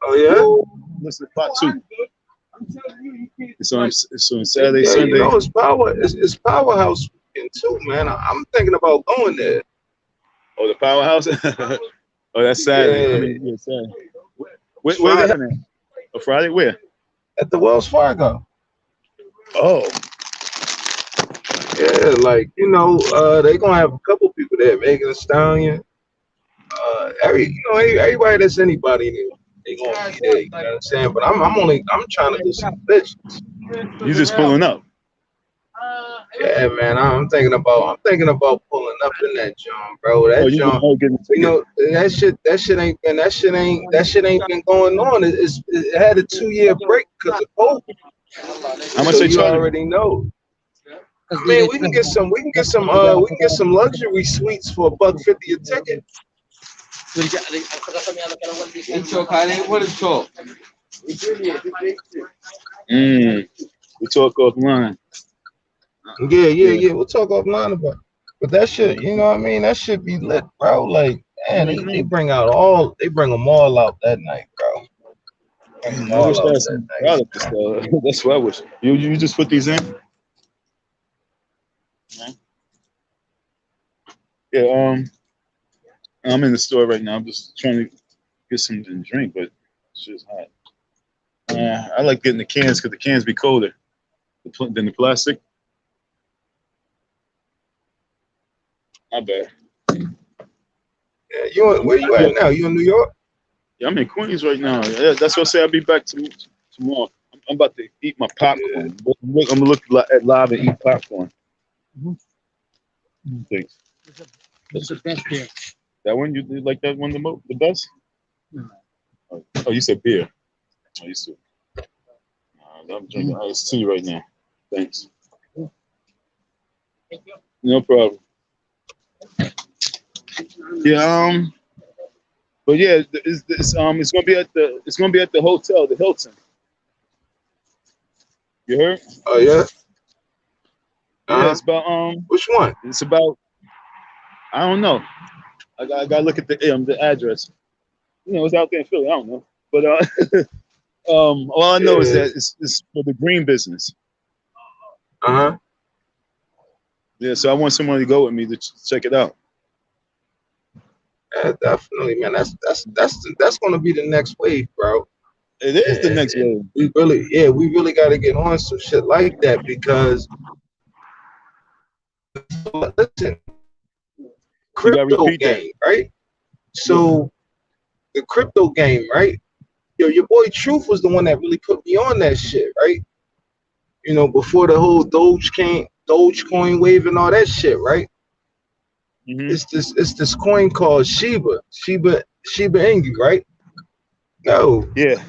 Oh yeah. Listen to part 2. It's on Saturday, Yeah, Sunday. you know, it's Powerhouse weekend too, man. I'm thinking about going there. Oh, the Powerhouse. Oh, that's Saturday. Yeah. I mean, yeah, Saturday. Where they having it? Oh, Friday? Where? At the Wells Fargo. Oh. Yeah, like, you know, they gonna have a couple people there, Megan Thee Stallion. Everybody that's anybody there, they gonna be there. You know what I'm saying? But I'm trying to do some bitches. You just pulling up. Yeah, man. I'm thinking about pulling up in that joint, bro. That you joint, getting you know, that shit ain't been going on. It had a 2-year break because of COVID. How much So they you charging? already know. I mean, we can get some luxury suites for $150 a ticket. We talk offline. Yeah. We'll talk offline about it. But that shit, you know what I mean? That should be lit, bro. Like, man, they bring them all out that night, bro. I wish I had some product to sell. That's what I wish. You just put these in? Yeah, I'm in the store right now. I'm just trying to get something to drink, but it's just hot. I like getting the cans because the cans be colder than the plastic. Not bad. Yeah, where you at now? You in New York? Yeah, I'm in Queens right now. Yeah, that's what I say. I'll be back tomorrow. I'm about to eat my popcorn. I'm gonna look at live and eat popcorn. Thanks. What's the best beer? That one you like that one the best? Oh, you said beer. Oh, you said. I'm drinking iced tea right now. Thanks. Thank you. No problem. Yeah. But yeah, it's gonna be at the hotel, the Hilton. You heard? Oh yeah. Yeah, it's about Which one? It's about. I don't know. I gotta look at the address. You know, it's out there in Philly. I don't know, but all I know is that it's for the green business. Yeah, so I want someone to go with me to check it out. Yeah, definitely, man. That's gonna be the next wave, bro. It is the next wave. We really got to get on some shit like that because listen, crypto game, right? So the crypto game, right? Yo, your boy Truth was the one that really put me on that shit, right? You know, before the whole Dogecoin wave and all that shit, right? Mm-hmm. It's this coin called Shiba Inu, right? No. Yeah.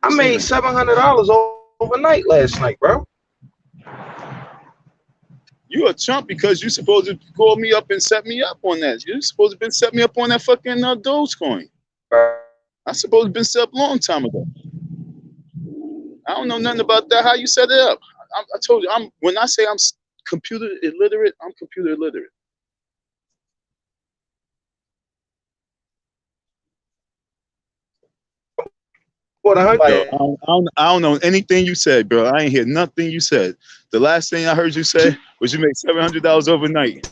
I made $700 overnight last night, bro. You a chump because you supposed to call me up and set me up on that. You supposed to been set me up on that fucking Dogecoin. I supposed to been set up a long time ago. I don't know nothing about that. How you set it up? I told you, when I say I'm computer illiterate, I'm computer illiterate. What I don't know anything you said, bro. I ain't hear nothing you said. The last thing I heard you say was you made $700 overnight.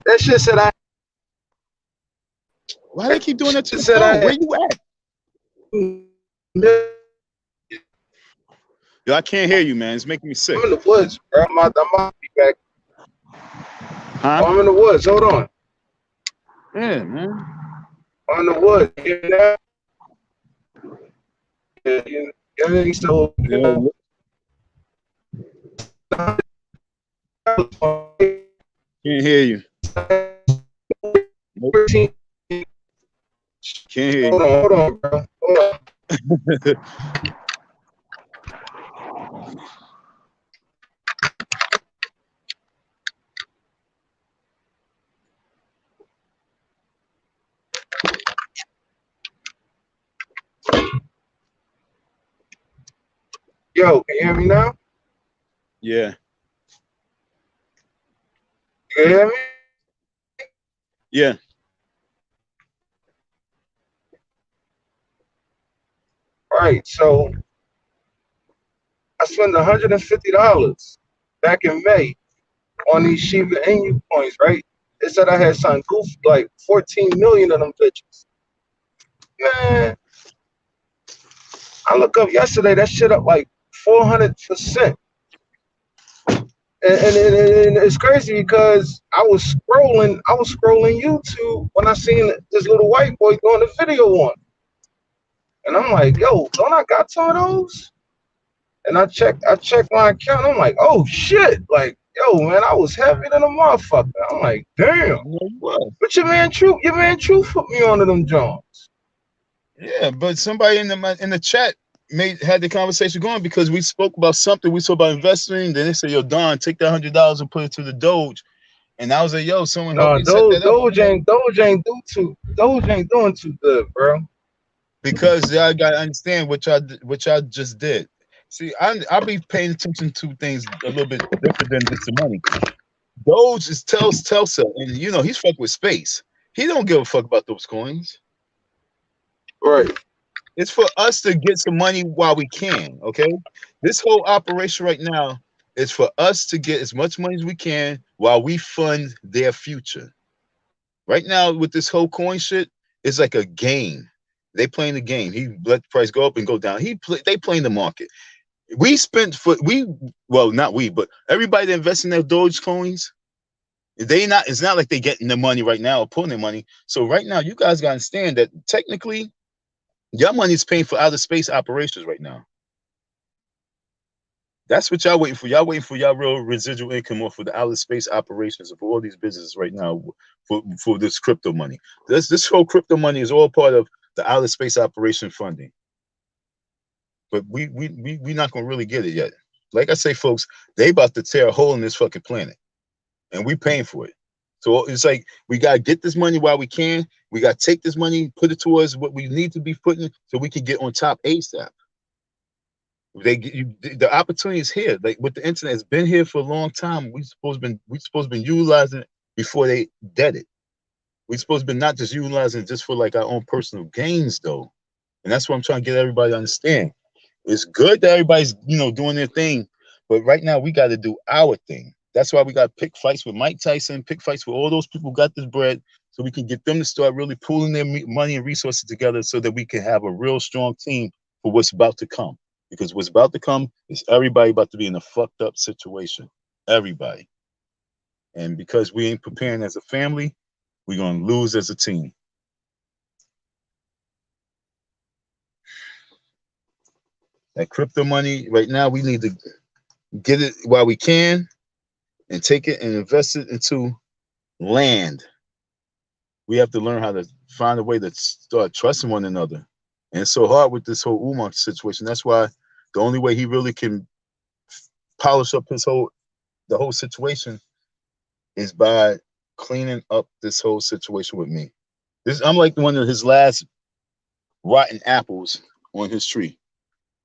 That shit said I. Why they keep doing that to the phone? Where you at? Yo, I can't hear you, man. It's making me sick. I'm in the woods, bro. I'm out to be back. Huh? I'm in the woods. Hold on. Yeah, man. I'm in the woods. Yeah, Yeah, so Yeah. Can't hear you. Nope. 14. Can't hear Hold on, bro. Hold on. you. Yo, can you hear me now? Yeah. You can hear me? Yeah. All right, so I spent $150 back in May on these Shiba Inu coins, right? They said I had something goofy like 14 million of them bitches. Man, I look up yesterday, that shit up like 400%. And it's crazy because I was scrolling YouTube when I seen this little white boy doing a video on it. And I'm like, yo, don't I got some of those? And I checked my account. I'm like, oh shit. Like, yo, man, I was happy than a motherfucker. I'm like, damn. But your man Truth put me onto them Jones. Yeah, but somebody in the chat had the conversation going because we spoke about something. We spoke about investing. Then they said, "Yo, Don, take that $100 and put it to the Doge." And I was like, "Yo, someone help No, me set that up." Doge ain't doing too good, bro. Because y'all gotta understand what y'all just did. See, I'll be paying attention to things a little bit different than just the money. Doge is Telsa, and you know he's fucking with space. He don't give a fuck about those coins. Right. It's for us to get some money while we can, okay? This whole operation right now is for us to get as much money as we can while we fund their future. Right now, with this whole coin shit, it's like a game. They playing the game. He let the price go up and go down. They playing the market. Well, not we, but everybody that invests in their Doge coins, it's not like they getting the money right now or pulling their money. So right now, you guys gotta understand that technically your money's paying for outer space operations right now. That's what y'all waiting for. Y'all waiting for y'all real residual income or for the outer space operations of all these businesses right now for this crypto money. This whole crypto money is all part of the outer space operation funding. But we not gonna really get it yet. Like I say, folks, they about to tear a hole in this fucking planet, and we paying for it. So it's like we gotta get this money while we can. We gotta take this money, put it towards what we need to be putting, so we can get on top ASAP. The opportunity is here. Like with the internet, it's been here for a long time. We supposed to been utilizing it before they dead it. We supposed to be not just utilizing it just for like our own personal gains though. And that's what I'm trying to get everybody to understand. It's good that everybody's doing their thing, but right now we got to do our thing. That's why we got to pick fights with Mike Tyson, pick fights with all those people who got this bread, so we can get them to start really pooling their money and resources together, so that we can have a real strong team for what's about to come. Because what's about to come is everybody about to be in a fucked up situation. Everybody. And because we ain't preparing as a family, we're gonna lose as a team. That crypto money right now, we need to get it while we can and take it and invest it into land. We have to learn how to find a way to start trusting one another. And it's so hard with this whole Umar situation. That's why the only way he really can polish up the whole situation is by cleaning up this whole situation with me. I'm like one of his last rotten apples on his tree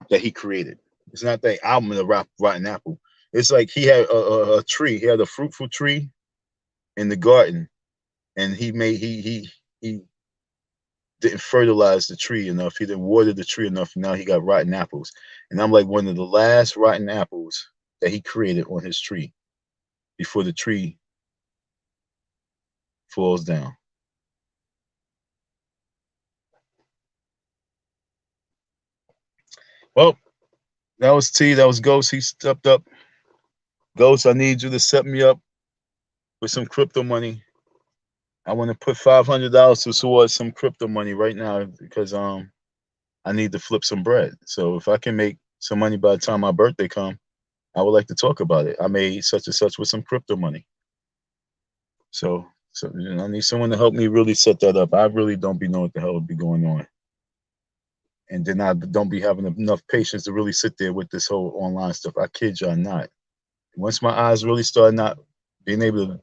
that he created. It's not that album of the rotten apple. It's like he had a tree. He had a fruitful tree in the garden, and he didn't fertilize the tree enough. He didn't water the tree enough. And now he got rotten apples. And I'm like one of the last rotten apples that he created on his tree before the tree falls down. Well, that was T. That was Ghost. He stepped up. Ghost, I need you to set me up with some crypto money. I want to put $500 towards some crypto money right now because I need to flip some bread. So if I can make some money by the time my birthday come, I would like to talk about it. I made such and such with some crypto money. So I need someone to help me really set that up. I really don't be knowing what the hell would be going on. And then I don't be having enough patience to really sit there with this whole online stuff. I kid y'all not. Once my eyes really start not being able to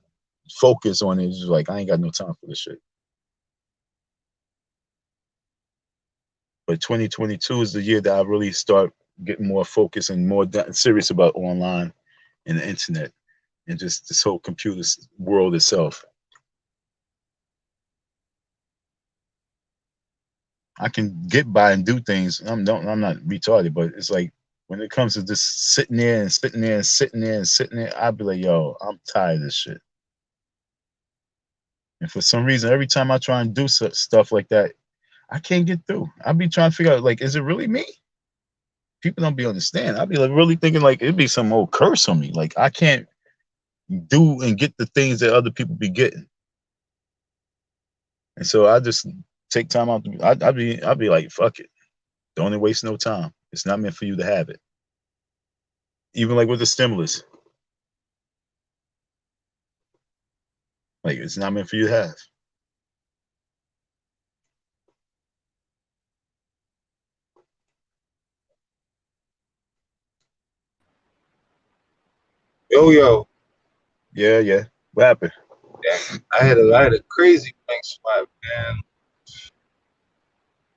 focus on it, it's just like I ain't got no time for this shit. But 2022 is the year that I really start getting more focused and more serious about online and the internet and just this whole computer world itself. I can get by and do things. I'm not retarded, but it's like when it comes to just sitting there and sitting there and sitting there and sitting there, I'd be like, yo, I'm tired of this shit. And for some reason, every time I try and do stuff like that, I can't get through. I'd be trying to figure out, like, is it really me? People don't be understand. I'd be like really thinking like it'd be some old curse on me. Like I can't do and get the things that other people be getting. And so I just take time out. I'd be like, fuck it. Don't waste no time. It's not meant for you to have it. Even like with the stimulus. Like it's not meant for you to have. Yo. Yeah. What happened? Yeah, I had a crazy blank spot, man.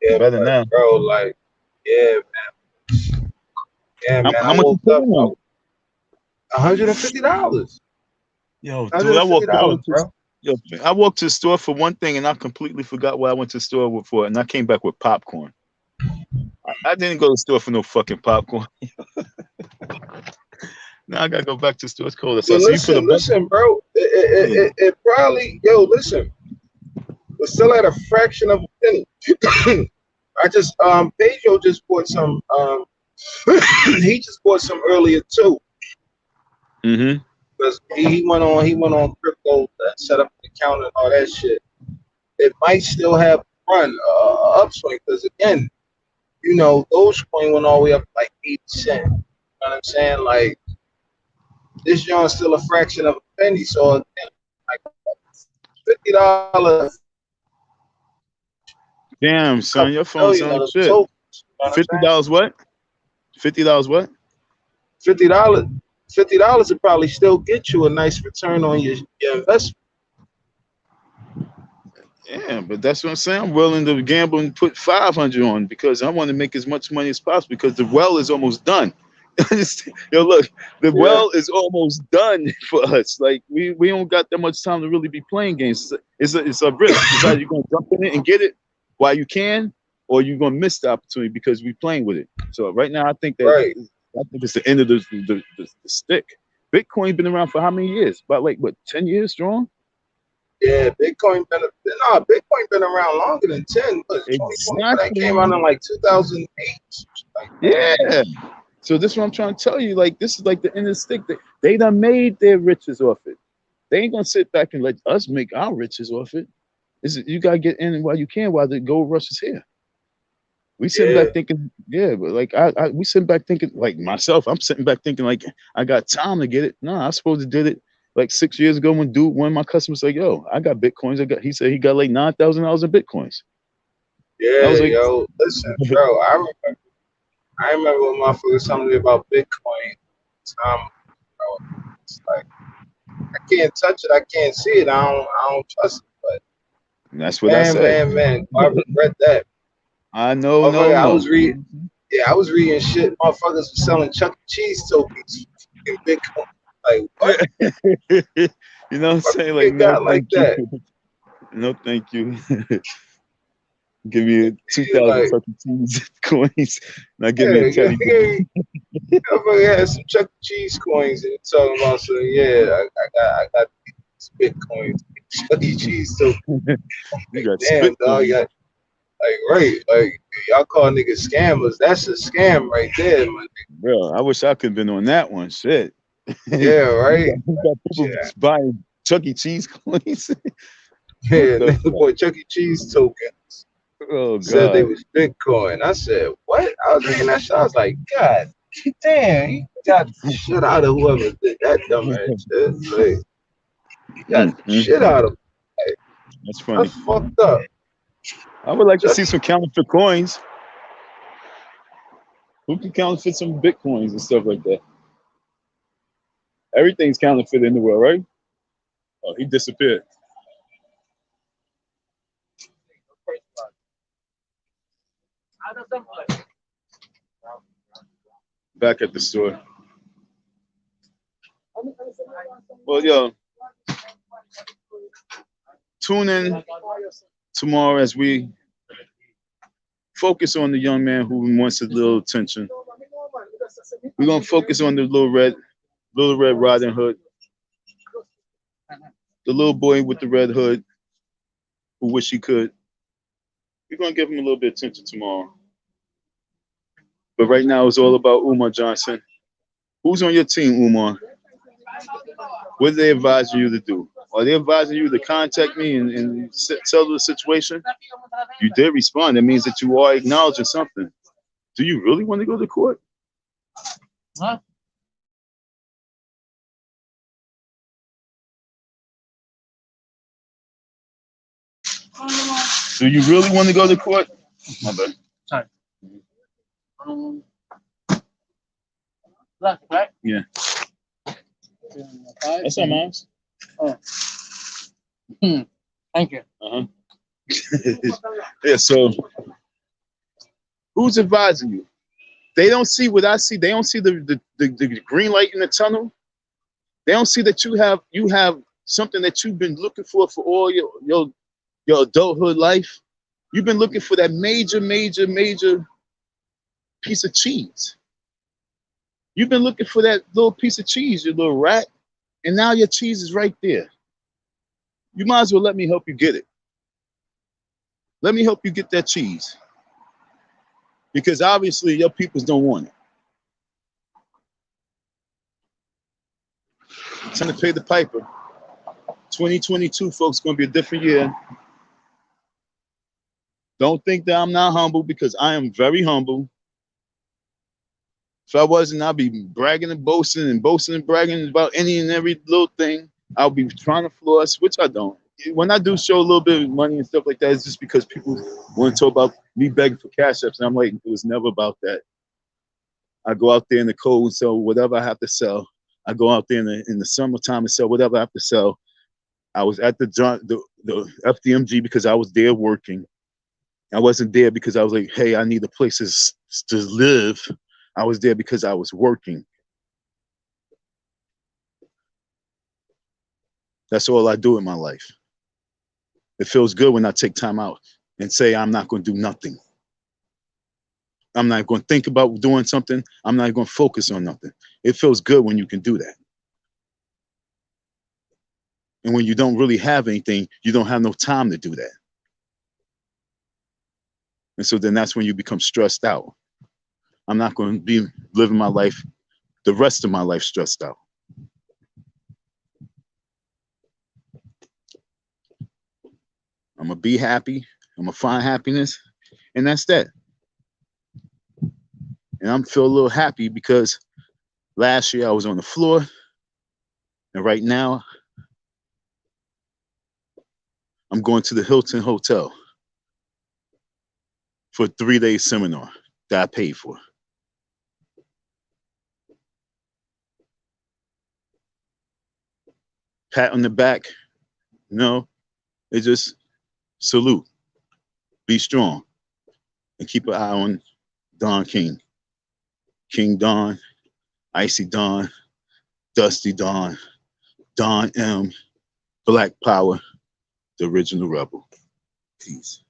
Yeah, Better but now. bro, like, yeah, man. Yeah, man. How I much woke you up paying on it? $150. Yo, dude, $150, bro. I walked to the store for one thing and I completely forgot what I went to the store for, and I came back with popcorn. I didn't go to the store for no fucking popcorn. Now I gotta go back to the store. It's cold outside. But So you put a listen, bro. It probably, yo, listen. We're still at a fraction of a penny. I just Pedro just bought some he just bought some earlier too. Mm-hmm. Because he went on crypto and set up an account and all that shit. It might still have run upswing because again, you know, Dogecoin went all the way up to like 8 cents. You know what I'm saying? Like this joint's still a fraction of a penny. So again, like $50. Damn, son, your phone sounds shit. Tokens, you know $50 what? $50 what? $50 would probably still get you a nice return on your investment. Yeah, but that's what I'm saying. I'm willing to gamble and put 500 on because I want to make as much money as possible because the well is almost done. Yo, look, the well is almost done for us. Like we don't got that much time to really be playing games. It's a risk. It's either you're gonna jump in it and get it while you can, or you're gonna miss the opportunity because we're playing with it. So right now, I think it's the end of the stick. Bitcoin been around for how many years? About like what, 10 years strong? Yeah, Bitcoin been around longer than 10. Exactly. That came out in like 2008. Like yeah. So this is what I'm trying to tell you. Like this is like the end of the stick. They done made their riches off it. They ain't gonna sit back and let us make our riches off it. You gotta get in while you can, while the gold rush is here. We sitting back thinking, but like we sitting back thinking, like myself, I'm sitting back thinking like I got time to get it. No, I supposed to did it like 6 years ago when one of my customers like, yo, I got bitcoins. He said he got like $9,000 in bitcoins. Yeah, I was like, yo, listen, bro, I remember when motherfuckers telling me about Bitcoin. It's like I can't touch it, I can't see it, I don't trust it. But that's what I said. Man, I regret that. I know, I was reading shit. Motherfuckers were selling Chuck E. Cheese tokens in Bitcoin. Like what? You know what I'm saying? Like no, like that. No, thank you. Give me a 2,000 Chuck E. Cheese coins. Now give me a Teddy. Motherfucker had some Chuck E. Cheese coins and talking about so I got these Bitcoins, Chuck E. Cheese tokens. Damn, dog, like y'all call niggas scammers. That's a scam right there, man. Bro, I wish I could have been on that one. Shit. Yeah, right. You got people buying Chuck E. Cheese coins. Yeah, nigga boy, Chuck E. Cheese tokens. Oh Said they God. was Bitcoin. I said, what? I was reading that shit. I was like, God damn, he got the shit out of whoever did that dumbass shit. Like, he got the shit out of him. Like, That's funny. that's fucked up. I would like to see Just some counterfeit coins. Who can counterfeit some bitcoins and stuff like that? Everything's counterfeit in the world, right? Oh, he disappeared. Back at the store. Well, yo, tune in tomorrow as we focus on the young man who wants a little attention. We're gonna focus on the little red Riding Hood, the little boy with the red hood who wish he could. We're gonna give him a little bit of attention tomorrow. But right now it's all about Umar Johnson. Who's on your team, Umar? What are they advising you to do? Are they advising you to contact me and tell the situation? You did respond. That means that you are acknowledging something. Do you really want to go to court? Huh? Do you really want to go to court? My bad. Sorry. Left, right? Yeah. That's our mom's. Oh. Thank you. Uh-huh. Yeah, so who's advising you? They don't see what I see. They don't see the green light in the tunnel. They don't see that you have something that you've been looking for all your adulthood life. You've been looking for that major piece of cheese. You've been looking for that little piece of cheese, you little rat, and now your cheese is right there. You might as well let me help you get it. Let me help you get that cheese. Because obviously your peoples don't want it. Time to pay the piper. 2022, folks, going to be a different year. Don't think that I'm not humble, because I am very humble. If I wasn't, I'd be bragging and boasting and bragging about any and every little thing. I'll be trying to floss, which I don't. When I do show a little bit of money and stuff like that, it's just because people want to talk about me begging for cash apps, and I'm like, it was never about that. I go out there in the cold and sell whatever I have to sell. I go out there in the summertime and sell whatever I have to sell. I was at the FDMG because I was there working. I wasn't there because I was like, hey, I need a place to live. I was there because I was working. That's all I do in my life. It feels good when I take time out and say I'm not going to do nothing. I'm not going to think about doing something. I'm not going to focus on nothing. It feels good when you can do that. And when you don't really have anything, you don't have no time to do that. And so then that's when you become stressed out. I'm not going to be living my life, the rest of my life, stressed out. I'm going to be happy. I'm going to find happiness. And that's that. And I'm feel a little happy because last year I was on the floor. And right now, I'm going to the Hilton Hotel for a 3-day seminar that I paid for. Pat on the back, no, it's just salute, be strong, and keep an eye on Don King. King Don, Icy Don, Dusty Don, Don M, Black Power, the original rebel. Peace.